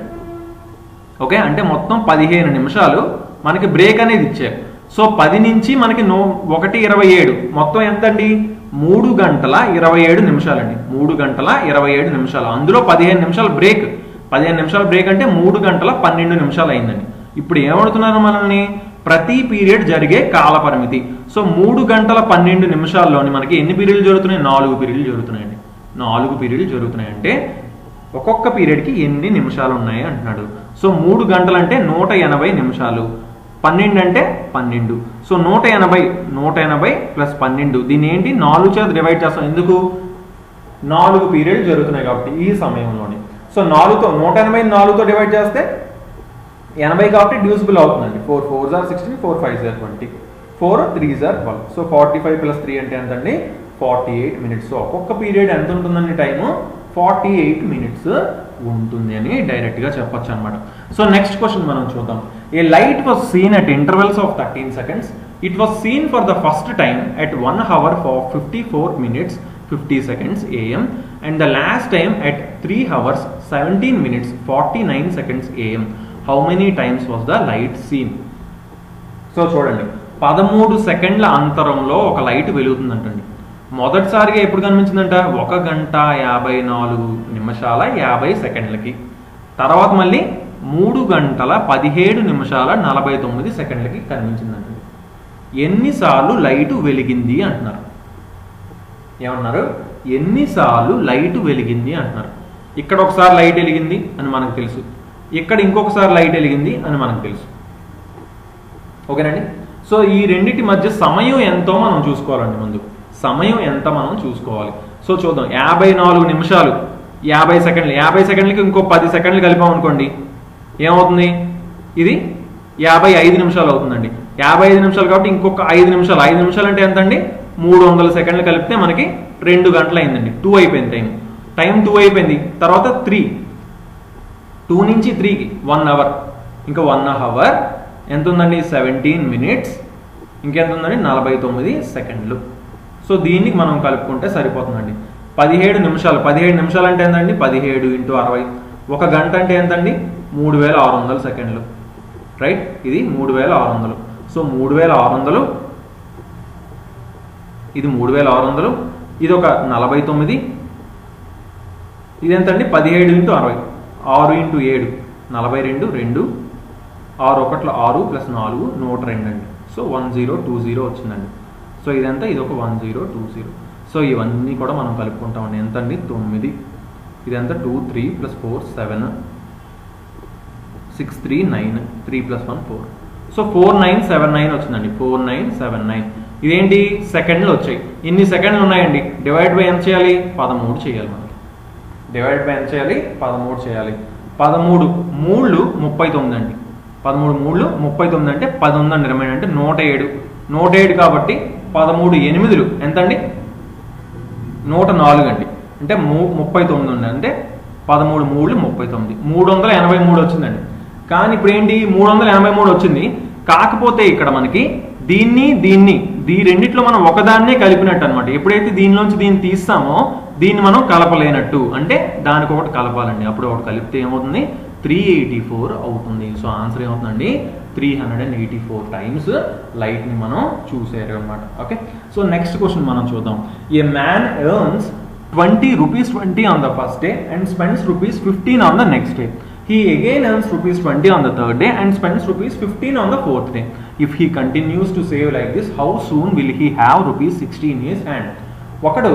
ఓకే, అంటే మొత్తం 15 నిమిషాలు మనకి బ్రేక్ అనేది ఇచ్చారు. సో 10 నుంచి మనకి 1:27 మొత్తం ఎంత అండి? 3 గంటల 27 నిమిషాలండి. 3 గంటల 27 నిమిషాలు. అందులో 15 నిమిషాలు బ్రేక్. 15 నిమిషాలు బ్రేక్ అంటే 3 గంటల 12 నిమిషాలు అయిందండి. ఇప్పుడు ఏమడుతున్నారు మనల్ని? ప్రతి పీరియడ్ జరిగే కాల పరిమితి. సో 3 గంటల 12 నిమిషాల్లోని మనకి ఎన్ని పీరియడ్లు జరుగుతున్నాయి? 4 పీరియడ్లు జరుగుతున్నాయండి. 4 పీరియడ్లు జరుగుతున్నాయి. అంటే ఒక్కొక్క పీరియడ్కి ఎన్ని నిమిషాలు ఉన్నాయి అంటున్నాడు. సో 3 గంటలు అంటే 180 నిమిషాలు. 12 అంటే 12. సో 180 ప్లస్ 12 దీన్ని ఏంటి? 4 చేత డివైడ్ చేస్తాం. ఎందుకు? 4 పీరియడ్లు జరుగుతున్నాయి కాబట్టి ఈ సమయంలోని. సో 180 4తో డివైడ్ చేస్తే 80 కాబట్టి డ్యూసిబుల్ అవుతుందండి. 4 4s are 16, 4 5s are 20, 4 3s are 12. So 45 plus 3 అంటే ఎంతండి? 48 మినిట్స్. సో ఒక్కొక్క పీరియడ్ ఎంత ఉంటుందండి? టైము 48 మినిట్స్ ఉంటుంది అని డైరెక్ట్గా చెప్పొచ్చు అనమాట. సో నెక్స్ట్ క్వశ్చన్ మనం చూద్దాం. A light was seen at intervals of 13 seconds. It was seen for the first time at 1 hour 54 minutes 50 seconds AM and the last time at 3 hours 17 minutes 49 seconds AM. How many times was the light seen? So చూడండి, 13 సెకండ్ల అంతరంలో ఒక light వెలుగుతుందంటండి. మొదటిసారిగా ఎప్పుడు కనిపించిందంట? 1 గంట 54 నిమిషాల 50 సెకండ్లకి. తర్వాత మళ్ళీ 3 గంటల 17 నిమిషాల 49 సెకండ్లకి కనిపించిందంట. ఎన్నిసార్లు లైటు వెలిగింది అంటున్నారు. ఏమన్నారు? ఎన్నిసార్లు లైటు వెలిగింది అంటున్నారు. ఇక్కడ ఒకసారి లైట్ వెలిగింది అని మనకు తెలుసు, ఇక్కడ ఇంకొకసారి లైట్ వెలిగింది అని మనకు తెలుసు. ఓకేనండి. సో ఈ రెండింటి మధ్య సమయం ఎంతో మనం చూసుకోవాలండి. ముందు సమయం ఎంత మనం చూసుకోవాలి. సో చూద్దాం. 54 నిమిషాలు 50 సెకండ్లు, 50 సెకండ్లకి ఇంకో 10 సెకండ్లు కలిపామనుకోండి ఏమవుతుంది? ఇది 55 నిమిషాలు అవుతుందండి. 55 నిమిషాలు కాబట్టి ఇంకొక 5 నిమిషాలు, 5 నిమిషాలు అంటే ఎంత అండి? 300 సెకండ్లు కలిపితే మనకి 2 గంటలు అయిందండి. 2 అయిపోయింది టైం. టైం 2 అయిపోయింది, తర్వాత 3, 2 నుంచి 3కి 1 అవర్, ఇంకా 1 అవర్ ఎంత ఉందండి 17 మినిట్స్, ఇంకెంత ఉందండి 49 సెకండ్లు. సో దీనికి మనం కలుపుకుంటే సరిపోతుందండి. 17 నిమిషాలు, 17 నిమిషాలు అంటే ఏంటండి 17 × 60, 1 గంట అంటే ఎంతండి 3600 సెకండ్లు, రైట్. ఇది 3600. సో 3600, ఇది 3600, ఇది ఒక 49, ఇది ఎంతండి 17 × 60, 6 × 7 42, 2 6 1 6 + 4 102 అండి. సో 1020 వచ్చిందండి. సో ఇదంతా ఇది ఒక 1020. సో ఇవన్నీ కూడా మనం కలుపుకుంటామండి. ఎంతండి 9, ఇదంతా 2 3 + 4 7 6 3 9 3 + 1 4. సో 4979 వచ్చిందండి. 4979 ఇదేంటి సెకండ్లు వచ్చాయి. ఇన్ని సెకండ్లు ఉన్నాయండి. డివైడ్ బై ఎంత చేయాలి 13 చేయాలి. మనకి డివైడ్ బై ఎంత చేయాలి 13 చేయాలి. 13 3 39 అండి. 13 3 39 అంటే 10 ఉందండి. రిమైండ్ అంటే 107. 107 కాబట్టి 13 8 ఎంతండి 104 అండి. అంటే 39 ఉంది. అంటే 13 3 39 383 వచ్చిందండి. కానీ ఇప్పుడు ఏంటి 383 వచ్చింది. కాకపోతే ఇక్కడ మనకి దీన్ని రెండిట్లో మనం ఒకదాన్నే కలిపినట్టు అనమాట. ఎప్పుడైతే దీనిలోంచి దీన్ని తీస్తామో దీన్ని మనం కలపలేనట్టు, అంటే దానికి ఒకటి కలపాలండి. అప్పుడు ఒకటి కలిపితే ఏమవుతుంది 384 అవుతుంది. సో ఆన్సర్ ఏమవుతుందండి 384 టైమ్స్ లైట్ ని మనం చూసారు అనమాట. ఓకే. సో నెక్స్ట్ క్వశ్చన్ మనం చూద్దాం. ఏ man earns 20 rupees 20 on the first day and spends rupees 15 on the next day. He again earns rupees 20 on the third day and spends rupees 15 on the fourth day. If he continues to save like this, how soon will he have rupees 16 in his hand? ఒకడు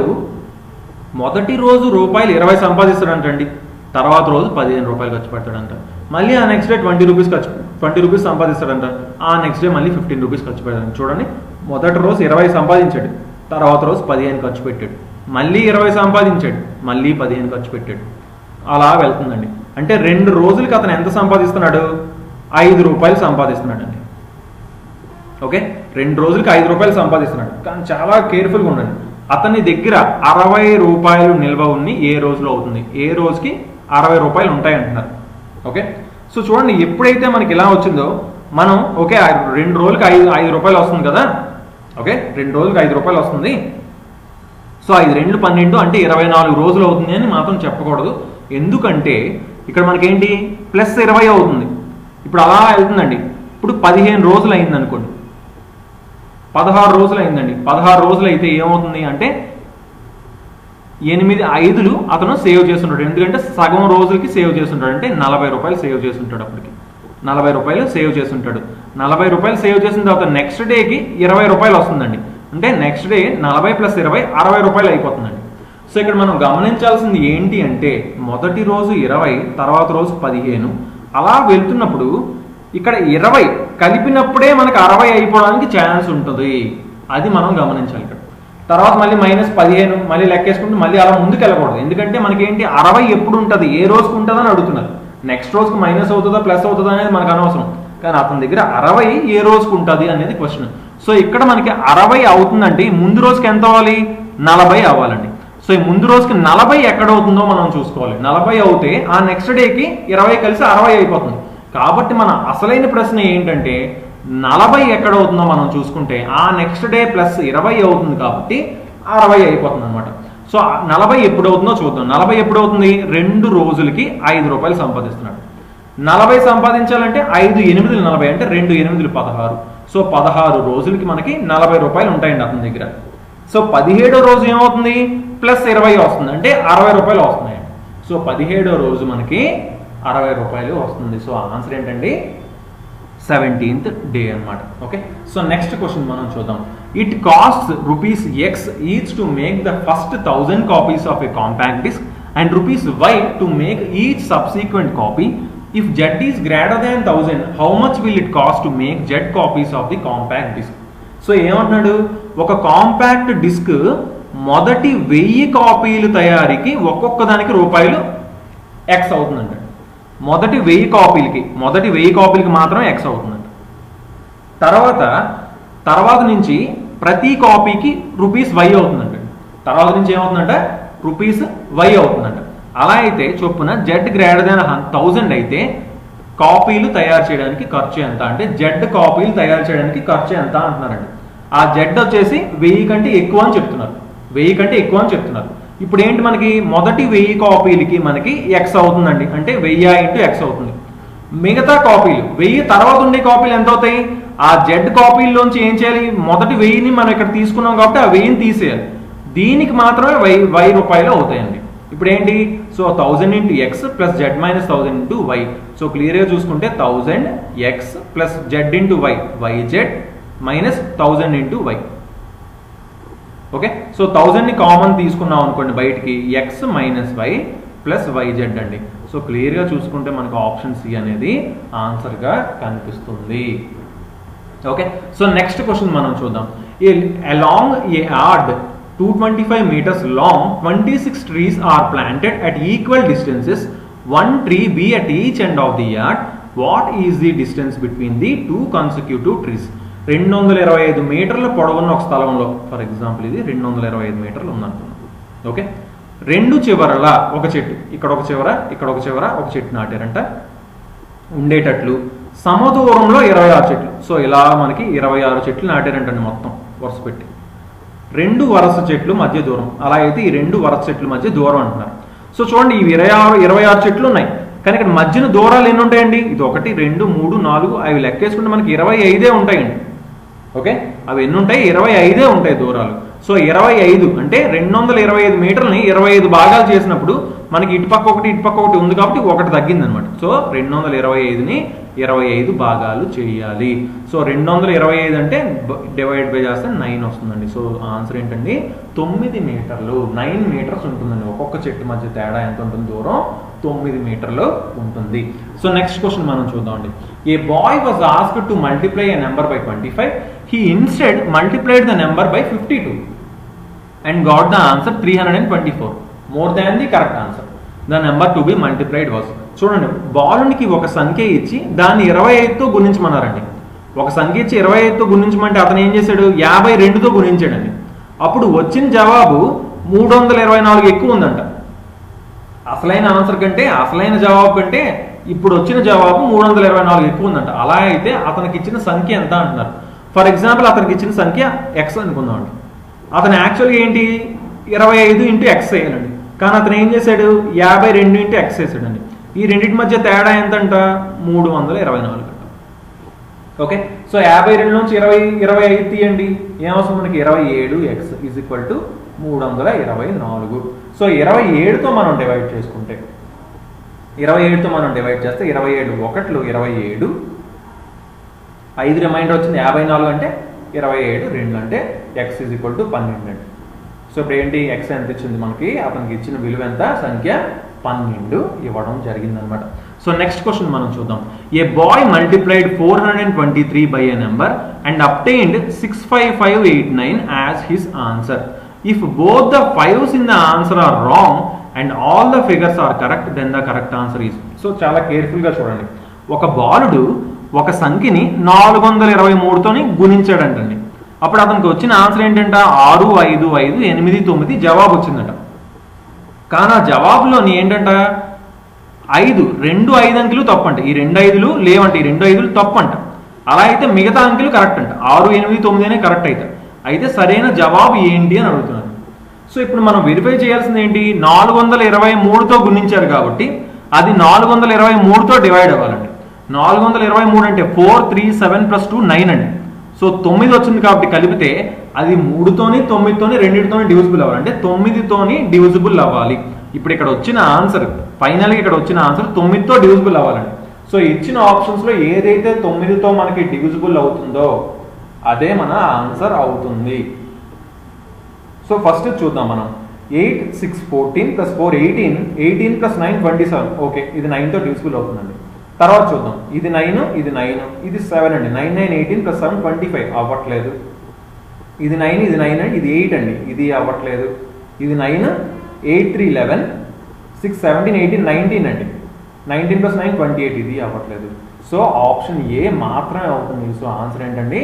మొదటి రోజు రూపాయలు 20 సంపాదిస్తాడంటండి. తర్వాత రోజు 15 రూపాయలు ఖర్చు పెడతాడంట. మళ్ళీ ఆ నెక్స్ట్ డే 20 రూపీస్ సంపాదిస్తాడంట. ఆ నెక్స్ట్ డే మళ్ళీ 15 రూపీస్ ఖర్చు పెడతాడు. చూడండి, మొదటి రోజు 20 సంపాదించాడు, తర్వాత రోజు 15 ఖర్చు పెట్టాడు, మళ్ళీ 20 సంపాదించాడు, మళ్ళీ 15 ఖర్చు పెట్టాడు. అలా వెళ్తుందండి. అంటే 2 రోజులకి అతను ఎంత సంపాదిస్తున్నాడు 5 రూపాయలు సంపాదిస్తున్నాడండి. ఓకే, 2 రోజులకి 5 రూపాయలు సంపాదిస్తున్నాడు. కానీ చాలా కేర్ఫుల్గా ఉండండి. అతని దగ్గర 60 రూపాయలు నిల్వ ఉన్ని ఏ రోజులో అవుతుంది, ఏ రోజుకి 60 రూపాయలు ఉంటాయి అంటున్నారు. ఓకే. సో చూడండి, ఎప్పుడైతే మనకి ఇలా వచ్చిందో మనం ఓకే 2 రోజులకి 5 రూపాయలు వస్తుంది కదా. ఓకే, 2 రోజులకి 5 రూపాయలు వస్తుంది. సో 5 2 12 అంటే 24 రోజులు అవుతుంది అని మాత్రం చెప్పకూడదు. ఎందుకంటే ఇక్కడ మనకేంటి +20 అవుతుంది. ఇప్పుడు అలా వెళ్తుందండి. ఇప్పుడు 15 రోజులు అయింది అనుకోండి, 16 రోజులు అయిందండి. 16 రోజులు అయితే ఏమవుతుంది అంటే 8 5లు అతను సేవ్ చేస్తుంటాడు. ఎందుకంటే సగం రోజులకి సేవ్ చేస్తుంటాడు. అంటే 40 రూపాయలు సేవ్ చేస్తుంటాడు. అప్పటికి 40 రూపాయలు సేవ్ చేస్తుంటాడు. 40 రూపాయలు సేవ్ చేసిన తర్వాత నెక్స్ట్ డేకి 20 రూపాయలు వస్తుందండి. అంటే నెక్స్ట్ డే 40 + 20 60 రూపాయలు అయిపోతుందండి. సో ఇక్కడ మనం గమనించాల్సింది ఏంటి అంటే మొదటి రోజు 20, తర్వాత రోజు 15 అలా వెళ్తున్నప్పుడు ఇక్కడ 20 కలిపినప్పుడే మనకు 60 అయిపోవడానికి ఛాన్స్ ఉంటుంది. అది మనం గమనించాలి. ఇక్కడ తర్వాత మళ్ళీ -15 మళ్ళీ లెక్కేసుకుంటూ మళ్ళీ అలా ముందుకు వెళ్ళకూడదు. ఎందుకంటే మనకేంటి 60 ఎప్పుడు ఉంటుంది, ఏ రోజుకు ఉంటుంది అని అడుగుతున్నారు. నెక్స్ట్ రోజుకు మైనస్ అవుతుందా ప్లస్ అవుతుందా అనేది మనకు అనవసరం. కానీ అతని దగ్గర 60 ఏ రోజుకు ఉంటుంది అనేది క్వశ్చన్. సో ఇక్కడ మనకి 60 అవుతుందంటే ముందు రోజుకి ఎంత అవ్వాలి 40 అవ్వాలండి. సో ఈ ముందు రోజుకి 40 ఎక్కడ అవుతుందో మనం చూసుకోవాలి. 40 అవుతే ఆ నెక్స్ట్ డేకి 20 కలిసి 60 అయిపోతుంది. కాబట్టి మన అసలైన ప్రశ్న ఏంటంటే 40 ఎక్కడ అవుతుందో మనం చూసుకుంటే ఆ నెక్స్ట్ డే +20 అవుతుంది కాబట్టి 60 అయిపోతుంది అనమాట. సో 40 ఎప్పుడు అవుతుందో చూద్దాం. 40 ఎప్పుడు అవుతుంది 2 రోజులకి 5 రూపాయలు సంపాదిస్తున్నాడు. 40 సంపాదించాలంటే 5 8 40 అంటే 2 8 16. సో 16 రోజులకి మనకి 40 రూపాయలు ఉంటాయండి అతని దగ్గర. సో 17వ రోజు ఏమవుతుంది +20 వస్తుంది, అంటే 60 రూపాయలు వస్తున్నాయండి. సో 17వ రోజు మనకి 60 రూపాయలు వస్తుంది. సో ఆన్సర్ ఏంటండి 17th డే అనమాట. ఓకే. సో నెక్స్ట్ క్వశ్చన్ మనం చూద్దాం. It cost ₹X each to make the first 1000 copies of a compact disc and ₹Y to make each subsequent copy. If Z is greater than 1000, how much will it cost to make Z copies of the compact disc? So ఏమంటున్నాడు, ఒక compact disc మొదటి 1000 కాపీలు తయారీకి ఒక్కొక్క దానికి ₹X అవుతుందంట. మొదటి 1000 కాపీలకి మాత్రం X అవుతుందంట. తర్వాత నుంచి ప్రతి కాపీకి Y అవుతుందంట. తర్వాత నుంచి ఏమవుతుందంట రూపీస్ వై అవుతుందంట. అలా అయితే చొప్పున జెడ్ గ్రేటర్ దాన్ 1000 అయితే కాపీలు తయారు చేయడానికి ఖర్చు ఎంత అంటే జెడ్ కాపీలు తయారు చేయడానికి ఖర్చు ఎంత అంటున్నారండి. ఆ జెడ్ వచ్చేసి 1000 కంటే ఎక్కువ అని చెప్తున్నారు. 1000 కంటే ఎక్కువ అని చెప్తున్నారు. ఇప్పుడు ఏంటి మనకి మొదటి 1000 కాపీలకి మనకి ఎక్స్ అవుతుందండి, అంటే 1000 ఇంటూ ఎక్స్ అవుతుంది. మిగతా కాపీలు 1000 తర్వాత ఉండే కాపీలు ఎంత అవుతాయి? ఆ జెడ్ కాపీల్లోంచి ఏం చేయాలి? మొదటి 1000ని మనం ఇక్కడ తీసుకున్నాం కాబట్టి ఆ 1000ని తీసేయాలి. దీనికి మాత్రమే 1000 రూపాయలు అవుతాయండి. ఇప్పుడు ఏంటి? So 1000 into X plus z minus 1000 into why. So క్లియర్గా చూసుకుంటే 1000 x plus z into y, y z minus 1000 into y. Okay, so 1000ని కామన్ తీసుకున్నాం అనుకోండి బయటికి, x minus y plus y z అండి. సో క్లియర్గా చూసుకుంటే మనకు ఆప్షన్ సి అనేది ఆన్సర్గా కనిపిస్తుంది. ఓకే, సో నెక్స్ట్ క్వశ్చన్ మనం చూద్దాం. Along A yard 225 meters long, 26 trees are planted at equal distances. One tree be at each end of the yard. What is the distance between the two consecutive trees? 225 మీటర్ల పొడవున్న ఒక స్థలంలో, for example ఇది 225 మీటర్లు ఉందనుకున్నాం. Okay, రెండు చివరల ఒక చెట్టు, ఇక్కడ ఒక చివర ఇక్కడ ఒక చివర ఒక చెట్టు నాటారంట ఉండేటట్లు సమదూరంలో 26 చెట్లు. సో ఇలా మనకి 26 చెట్లు నాటారంటండి మొత్తం వరుస పెట్టి. రెండు వరుస చెట్లు మధ్య దూరం, అలా అయితే ఈ రెండు వరుస చెట్ల మధ్య దూరం అంటున్నారు. సో చూడండి, ఇవి 26 చెట్లు ఉన్నాయి, కానీ ఇక్కడ మధ్యన దూరాలు ఎన్ని ఉంటాయండి? ఇది 1 2 3 4 అవి లెక్కేసుకుంటే మనకి 25 ఉంటాయండి. ఓకే, అవి ఎన్ని ఉంటాయి? 25 ఉంటాయి దూరాలు. సో 25 అంటే 225 మీటర్లని 25 భాగాలు చేసినప్పుడు మనకి ఇటుపక్క ఒకటి ఇటుపక్క ఒకటి ఉంది కాబట్టి ఒకటి తగ్గింది అనమాట. సో 225ని 25 భాగాలు చేయాలి. సో 225 అంటే డివైడ్ బై చేస్తే 9 వస్తుందండి. సో ఆన్సర్ ఏంటండి? 9 మీటర్లు, 9 మీటర్స్ ఉంటుందండి. ఒక్కొక్క చెట్టు మధ్య తేడా ఎంత ఉంటుంది? దూరం 9 మీటర్లు ఉంటుంది. సో నెక్స్ట్ క్వశ్చన్ మనం చూద్దామండి. A boy was asked to multiply a number by 25. He instead multiplied the number by 52 and got the answer 324 more than the correct answer. The number to be multiplied was. చూడండి, బాలునికి ఒక సంఖ్య ఇచ్చి దాన్ని 25తో గుణించమన్నారండి. ఒక సంఖ్య ఇచ్చి 25తో గుణించమంటే అతను ఏం చేశాడు? 52తో గుణించాడండి. అప్పుడు వచ్చిన జవాబు 324 ఎక్కువ ఉందంట. అసలైన ఆన్సర్ కంటే, అసలైన జవాబు కంటే ఇప్పుడు వచ్చిన జవాబు 324 ఎక్కువ ఉందంట. అలా అయితే అతనికి ఇచ్చిన సంఖ్య ఎంత అంటున్నారు? ఫర్ ఎగ్జాంపుల్ అతనికి ఇచ్చిన సంఖ్య ఎక్స్ అనుకుందామండి. అతను యాక్చువల్గా ఏంటి? 25 ఇంటూ ఎక్స్ వేయాలండి, కానీ అతను ఏం చేశాడు? 52 ఇంటూ ఎక్స్ వేసాడండి. ఈ రెండింటి మధ్య తేడా ఎంతంట? 324 అంట. ఓకే, సో 52 నుంచి 25 తీయండి, ఏమవసరం మనకి? 27 x is equal to 324. So 27తో మనం డివైడ్ చేసుకుంటే, 27తో మనం డివైడ్ చేస్తే 27 1లు 27, 5 రిమైండర్ వచ్చింది 54 అంటే 27, 2 అంటే ఎక్స్ ఈజ్ ఈక్వల్ టు 12 అండి. సో ఇప్పుడు ఏంటి? ఎక్స్ ఎంత ఇచ్చింది మనకి? అతనికి ఇచ్చిన విలువ ఎంత? సంఖ్య 12 ఇవ్వడం జరిగింది అనమాట. సో నెక్స్ట్ క్వశ్చన్ మనం చూద్దాం. A boy multiplied 423 by a number and obtained 65589 as his answer. If both the 5s in the answer are wrong and all the figures are correct, then the correct answer is. So చాలా కేర్ఫుల్గా చూడండి. ఒక బాలుడు ఒక సంఖ్యని 423తోని గుణించాడంటండి. అప్పుడు అతనికి వచ్చిన answer ఏంటంట? 6 5 5 8 9 జవాబు వచ్చిందట. కానీ ఆ జవాబులోని ఏంటంట? 2 5 అంకెలు తప్పంట. ఈ 2 5లు లేవంట, ఈ 2 5లు తప్పంట. అలా అయితే మిగతా అంకెలు కరెక్ట్ అంట. 6 8 9 అనే కరెక్ట్ అయితే. అయితే సరైన జవాబు ఏంటి అని అడుగుతున్నారు. సో ఇప్పుడు మనం వెరిఫై చేయాల్సింది ఏంటి? 423తో గుణించారు కాబట్టి అది 423తో డివైడ్ అవ్వాలండి. 423 అంటే 4 3 7 + 2 9 అండి. సో 9 వచ్చింది కాబట్టి కలిపితే అది 3తోని 9తోని రెండింటితోని డివిజిబుల్ అవ్వాలి, అంటే 9తోని డివిజిబుల్ అవ్వాలి. ఇప్పుడు ఇక్కడ వచ్చిన ఆన్సర్, ఫైనల్గా ఇక్కడ వచ్చిన ఆన్సర్ 9తో డివిజిబుల్ అవ్వాలండి. సో ఇచ్చిన ఆప్షన్స్లో ఏదైతే 9తో మనకి డివిజిబుల్ అవుతుందో అదే మన ఆన్సర్ అవుతుంది. సో ఫస్ట్ చూద్దాం మనం. 8 6 14 + 4 18, 18 + 9 27. ఓకే, ఇది 9తో డివిజిబుల్ అవుతుందండి. తర్వాత చూద్దాం. ఇది 9, ఇది 9, ఇది 7 అండి. 9 9 18 + 7 25 అవ్వట్లేదు. ఇది 9, ఇది 9 అండి, ఇది 8 అండి, ఇది అవ్వట్లేదు. ఇది 9, 8 3 11, 6 17 18 19 అండి. 19 + 9 28, ఇది అవ్వట్లేదు. సో ఆప్షన్ ఏ మాత్రమే అవుతుంది. సో ఆన్సర్ ఏంటండి?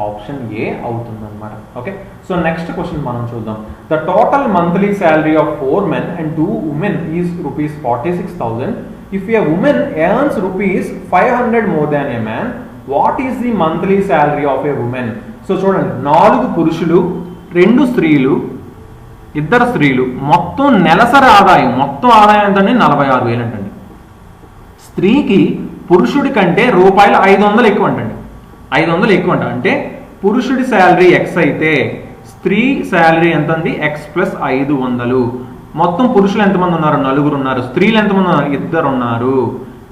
ఆప్షన్ ఏ అవుతుంది అనమాట. ఓకే, సో నెక్స్ట్ క్వశ్చన్ మనం చూద్దాం. The total monthly salary of 4 men and 2 women is rupees 46,000. If a woman earns rupees 500 more than a man, what is the monthly salary of a woman? So చూడండి, 4 పురుషులు 2 స్త్రీలు 2 స్త్రీలు మొత్తం నెలసరి ఆదాయం ఎంతండి? 46,000 అంటండి. స్త్రీకి పురుషుడి కంటే రూపాయలు 500 ఎక్కువ అంటండి. 500 ఎక్కువ అంట. అంటే పురుషుడి శాలరీ ఎక్స్ అయితే స్త్రీ శాలరీ ఎంత అండి? X plus 500. మొత్తం పురుషులు ఎంతమంది ఉన్నారు? 4 ఉన్నారు. స్త్రీలు ఎంతమంది ఉన్నారు? 2 ఉన్నారు.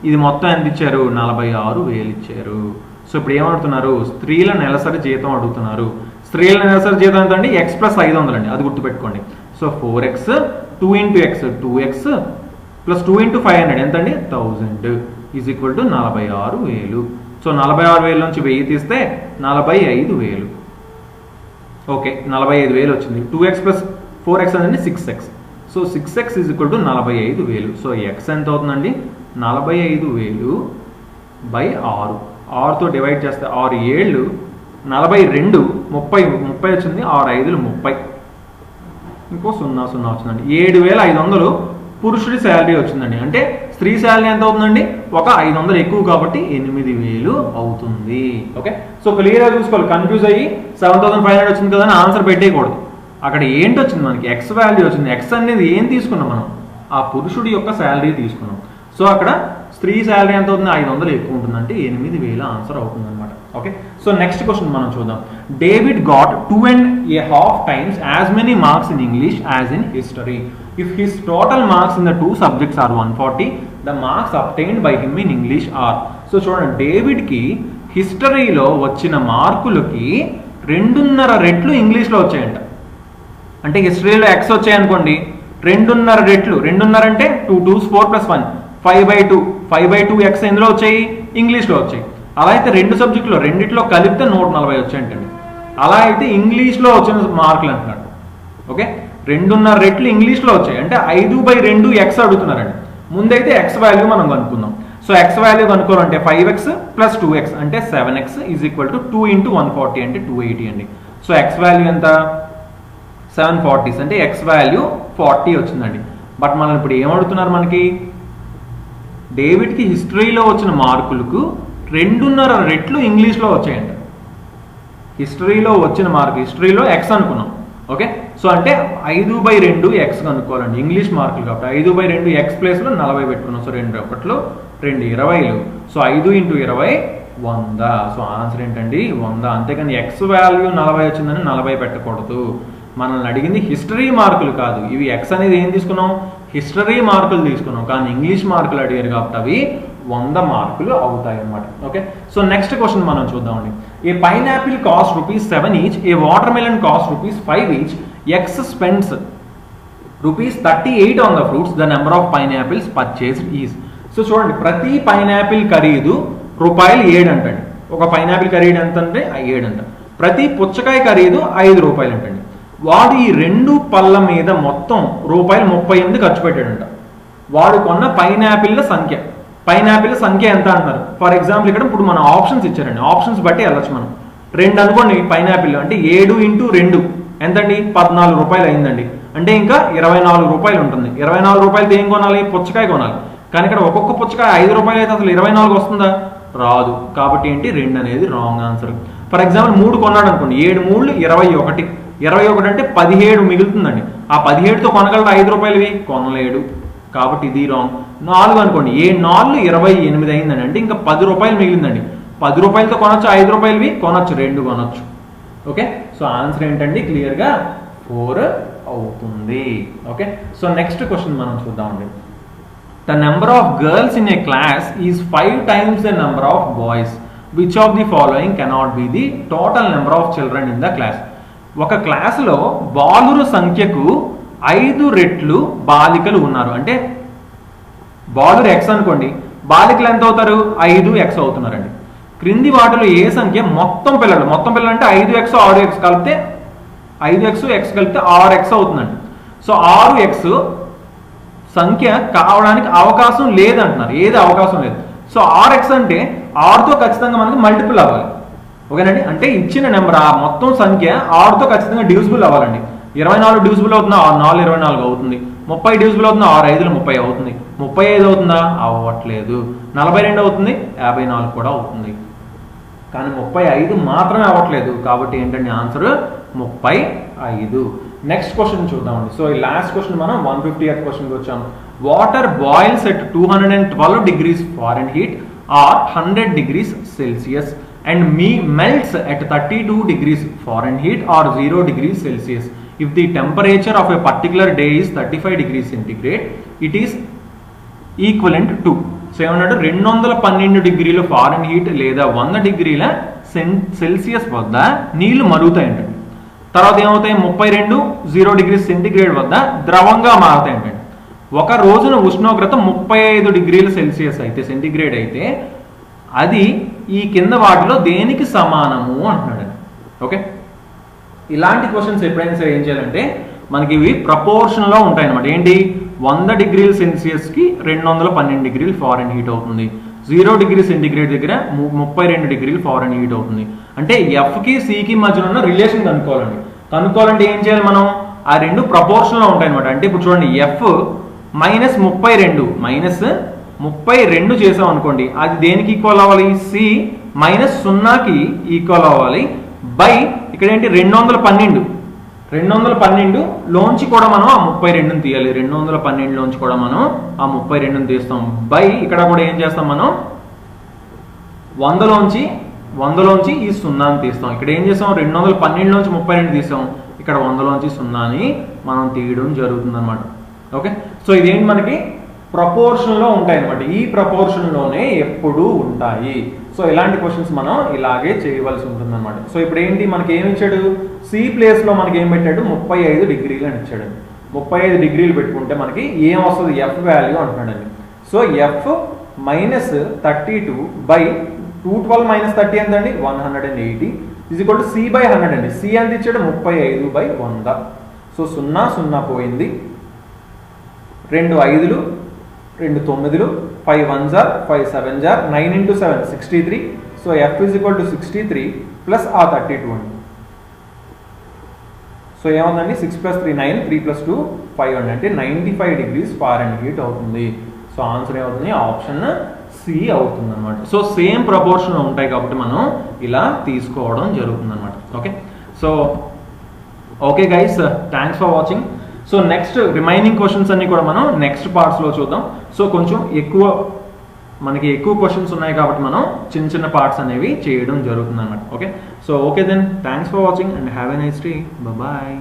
ఇది మొత్తం ఎంత ఇచ్చారు? 46,000 ఇచ్చారు. సో ఇప్పుడు ఏమడుతున్నారు? స్త్రీల నెలసరి జీతం అడుగుతున్నారు. స్త్రీల నెలసరి జీతం ఎంత అండి? ఎక్స్ ప్లస్ 500 అండి. అది గుర్తుపెట్టుకోండి. So 4x 2 into X 2x plus 2 into 500 ఎంత అండి? 1000 ఈజ్ ఈక్వల్ టు 46,000. సో 46,000 నుంచి 1000 తీస్తే 45,000. ఓకే, 45,000 వచ్చింది. 2x ప్లస్ 4x అనేది 6x. So 6x is equal to 45,000. So X ఎంత అవుతుందండి? 45,000 బై 6. 6తో డివైడ్ చేస్తే 6 7 42 30 వచ్చింది. 6 5 30. ఇంకో 0 వచ్చిందండి. 7,500 పురుషుడి శాలరీ వచ్చిందండి. అంటే స్త్రీ శాలరీ ఎంత అవుతుందండి? ఒక 500 ఎక్కువ కాబట్టి 8,000 అవుతుంది. ఓకే, సో క్లియర్గా చూసుకోవాలి. కన్ఫ్యూజ్ అయ్యి 7,500 వచ్చింది కదా అని ఆన్సర్ పెట్టేయకూడదు. అక్కడ ఏంటి వచ్చింది? మనకి ఎక్స్ వాల్యూ వచ్చింది. ఎక్స్ అనేది ఏం తీసుకున్నాం మనం? ఆ పురుషుడి యొక్క శాలరీ తీసుకున్నాం. సో అక్కడ స్త్రీ శాలరీ ఎంత అవుతుంది? 500 ఎక్కువ ఉంటుంది. అంటే 8,000 ఆన్సర్ అవుతుంది అనమాట. ఓకే, సో నెక్స్ట్ క్వశ్చన్ మనం చూద్దాం. David got 2.5 times as many marks in English as in history. If his total marks in the 2 subjects are 140, the marks obtained by him in English are. So చూడండి, డేవిడ్కి హిస్టరీలో వచ్చిన మార్కులకి 2.5 రెట్లు ఇంగ్లీష్లో వచ్చాయంట. అంటే హిస్టరీలో ఎక్స్ వచ్చాయనుకోండి, 2.5 రెట్లు. 2.5 అంటే 2 2s 4 + 1 5/2. 5/2 ఎక్స్ ఎందులో వచ్చాయి? ఇంగ్లీష్లో వచ్చాయి. అలా అయితే 2 సబ్జెక్టులో రెండిట్లో కలిపితే 140 వచ్చాయంటండి. అలా అయితే ఇంగ్లీష్లో వచ్చిన మార్కులు అంటున్నాడు. ఓకే, 2.5 రెట్లు ఇంగ్లీష్లో వచ్చాయి. అంటే 5/2 ఎక్స్ అడుగుతున్నారండి. ముందైతే ఎక్స్ వాల్యూ మనం కనుక్కుందాం. So X value కనుక్కోవాలంటే 5x + 2x అంటే 7x ఈజ్ ఈక్వల్ టు 2 × 140 అంటే 280 అండి. సో ఎక్స్ వాల్యూ ఎంత? 740 అంటే ఎక్స్ వాల్యూ 40 వచ్చిందండి. బట్ మనం ఇప్పుడు ఏమడుగుతున్నారు? మనకి డేవిడ్కి హిస్టరీలో వచ్చిన మార్కులకు 2.5 రెట్లు ఇంగ్లీష్లో వచ్చాయంట. హిస్టరీలో వచ్చిన మార్కు, హిస్టరీలో ఎక్స్ అనుకున్నాం. ఓకే, సో అంటే 5/2 ఎక్స్ కనుక్కోవాలండి. ఇంగ్లీష్ మార్కులు కాబట్టి 5/2 ఎక్స్ ప్లేస్లో 40 పెట్టుకున్నాం. సో 2 1లు 2 20లు. సో 5 × 20 100. సో ఆన్సర్ ఏంటండి? 100. అంతేకాని ఎక్స్ వాల్యూ 40 వచ్చిందని 40 పెట్టకూడదు. మనల్ని అడిగింది హిస్టరీ మార్కులు కాదు. ఇవి ఎక్స్ అనేది ఏం తీసుకున్నాం? హిస్టరీ మార్కులు తీసుకున్నాం. కానీ ఇంగ్లీష్ మార్కులు అడిగారు కాబట్టి అవి 100 మార్కులు అవుతాయి అన్నమాట. ఓకే, సో నెక్స్ట్ క్వశ్చన్ మనం చూద్దామండి. A pineapple cost ₹7 each, a watermelon cost ₹5 each, X spends ₹38 on the fruits, the number of pineapples purchased is. So చూడండి, ప్రతి పైనాపిల్ ఖరీదు ₹7 అంటండి. ఒక పైనాపిల్ ఖరీదు ఎంత అంటే 7 అంట. ప్రతి పుచ్చకాయ ఖరీదు ₹5 అంటండి. వాడు ఈ 2 పళ్ళ మీద మొత్తం ₹38 ఖర్చు పెట్టాడంట. వాడు కొన్న పైనాపిల్ల సంఖ్య ఎంత అంటున్నారు? ఫర్ ఎగ్జాంపుల్ ఇక్కడ ఇప్పుడు మన ఆప్షన్స్ ఇచ్చారండి. ఆప్షన్స్ బట్టి వెళ్ళచ్చు మనం. 2 అనుకోండి పైనాపిల్, అంటే 7 × 2 ఎంతండి? ₹14 అయిందండి. అంటే ఇంకా ₹24 ఉంటుంది. ₹24 ఏం కొనాలి? పుచ్చకాయ కొనాలి. కానీ ఇక్కడ ఒక్కొక్క పుచ్చకాయ ₹5 అయితే అసలు 24 వస్తుందా? రాదు. కాబట్టి ఏంటి? 2 అనేది రాంగ్ ఆన్సర్. ఫర్ ఎగ్జాంపుల్ 3 కొన్నాడు అనుకోండి, 7 × 3 = 21 అంటే 17 మిగులుతుందండి. ఆ 17తో కొనగలడు ₹5? కొనలేడు. కాబట్టి ఇది రాంగ్. 4 అనుకోండి, 7 × 4 = 28 అయిందండి. అంటే ఇంకా ₹10 మిగిలిందండి. ₹10తో కొనొచ్చు, ₹5 కొనొచ్చు, 2 కొనొచ్చు. ఓకే, సో ఆన్సర్ ఏంటండి? క్లియర్గా 4 అవుతుంది. ఓకే, సో నెక్స్ట్ క్వశ్చన్ మనం చూద్దామండి. The number of girls in a class is 5 times the number of boys. Which of the following cannot be the total number of children in the class? ఒక క్లాసులో బాలుర సంఖ్యకు 5 రెట్లు బాలికలు ఉన్నారు. అంటే బాలురు ఎక్స్ అనుకోండి, బాలికలు ఎంత అవుతారు? 5x అవుతున్నారండి. క్రింది వాటిలో ఏ సంఖ్య మొత్తం పిల్లలు అంటే 5x 6x కలిపితే 5x x కలిపితే 6x అవుతుందండి. సో 6x సంఖ్య కావడానికి అవకాశం లేదంటున్నారు. ఏది అవకాశం లేదు. సో 6x అంటే 6తో ఖచ్చితంగా మనకి మల్టిపుల్ అవ్వాలి. ఓకేనండి. అంటే ఇచ్చిన నెంబర్ ఆ మొత్తం సంఖ్య 6తో ఖచ్చితంగా డివిజిబుల్ అవ్వాలండి. 24 డివిజిబుల్ అవుతుందా, 6 4 24 అవుతుంది. 30 డివిజిబుల్ అవుతుందా, 6 5 30 అవుతుంది. 35 అవుతుందా, అవ్వట్లేదు. 42 అవుతుంది, 54 కూడా అవుతుంది. కానీ 35 మాత్రమే అవ్వట్లేదు. కాబట్టి ఏంటంటే ఆన్సర్ 35. నెక్స్ట్ క్వశ్చన్ చూద్దామండి. సో ఈ లాస్ట్ క్వశ్చన్ మనం 150th క్వశ్చన్కి వచ్చాము. Water boils at 212 degrees Fahrenheit or 100 degrees Celsius and melts at 32 degrees Fahrenheit or 0 degrees Celsius. If the temperature of a particular day is 35 degrees centigrade, it is equivalent to. So ఏమన్నాడు, 212 డిగ్రీల Fahrenheit లేదా 100 డిగ్రీల Celsius వద్ద నీళ్లు మరుగుతాయంటండి. తర్వాత ఏమవుతాయి, 32 0 degree centigrade వద్ద ద్రవంగా మారుతాయంటండి. ఒక రోజున ఉష్ణోగ్రత 35 డిగ్రీల సెల్సియస్ అయితే, సెంటిగ్రేడ్ అయితే, అది ఈ కింద వాటిలో దేనికి సమానము అంటున్నాడండి. ఓకే, ఇలాంటి క్వశ్చన్స్ ఎప్పుడైనా సరే ఏం చేయాలంటే మనకి ఇవి ప్రపోర్షన్లో ఉంటాయి అనమాట. ఏంటి, 100 డిగ్రీల సెల్సియస్కి 212 డిగ్రీలు ఫారెన్హీట్ అవుతుంది. 0 డిగ్రీ సెంటిగ్రేడ్ దగ్గర 32 డిగ్రీలు ఫారెన్హీట్ అవుతుంది. అంటే ఎఫ్కి సికి మధ్యలో ఉన్న రిలేషన్ కనుక్కోవాలంటే ఏం చేయాలి మనం, ఆ రెండు ప్రపోర్షన్లో ఉంటాయి అనమాట. అంటే ఇప్పుడు చూడండి, ఎఫ్ -32 చేసాం అనుకోండి, అది దేనికి ఈక్వల్ అవ్వాలి, సి -0కి ఈక్వల్ అవ్వాలి బై ఇక్కడ ఏంటి 212 లోంచి కూడా మనం ఆ 32ని తీయాలి. 212 లోంచి కూడా మనం ఆ 32ని తీస్తాం బై ఇక్కడ కూడా ఏం చేస్తాం మనం 100లోంచి ఈ 0ని తీస్తాం. ఇక్కడ ఏం చేస్తాం, 212 లోంచి 32 తీస్తాం, ఇక్కడ 100లోంచి 0ని మనం తీయడం జరుగుతుంది అనమాట. ఓకే, సో ఇదేంటి మనకి ప్రపోర్షన్లో ఉంటాయి అనమాట. ఈ ప్రపోర్షన్లోనే ఎప్పుడు ఉంటాయి. సో ఇలాంటి క్వశ్చన్స్ మనం ఇలాగే చేయవలసి ఉంటుంది అనమాట. సో ఇప్పుడు ఏంటి, మనకి ఏమి ఇచ్చాడు, సి ప్లేస్లో మనకి ఏం పెట్టాడు, 35 డిగ్రీలు అని ఇచ్చాడు. 35 డిగ్రీలు పెట్టుకుంటే మనకి ఏం వస్తుంది, ఎఫ్ వాల్యూ అంటున్నాడండి. సో ఎఫ్ -32 బై 212 - 30 ఎంతండి, 180 is equal to C by 100 అండి. సి ఎంత ఇచ్చాడు, 35/100. సో 0 పోయింది, 2 5లు, 2 9లు, 5 1s are 5 7s are 9 into 7 63. So F is equal to 63 plus ఆ 32 అండి. సో ఏముందండి, 6 + 3 9, 3 + 2 5 అండి. అంటే 95 డిగ్రీస్ ఫారెన్హీట్ అవుతుంది. సో ఆన్సర్ ఏమవుతుంది, ఆప్షన్ సి అవుతుంది అనమాట. సో సేమ్ ప్రపోర్షన్ ఉంటాయి కాబట్టి మనం ఇలా తీసుకోవడం జరుగుతుంది అనమాట. Okay, so okay guys, thanks for watching. So next remaining questions అన్ని కూడా మనం నెక్స్ట్ పార్ట్స్లో చూద్దాం. సో కొంచెం మనకి ఎక్కువ క్వశ్చన్స్ ఉన్నాయి కాబట్టి మనం చిన్న పార్ట్స్ అనేవి చేయడం జరుగుతుంది అనమాట. Okay, so okay then, thanks for watching and have a nice day. Bye.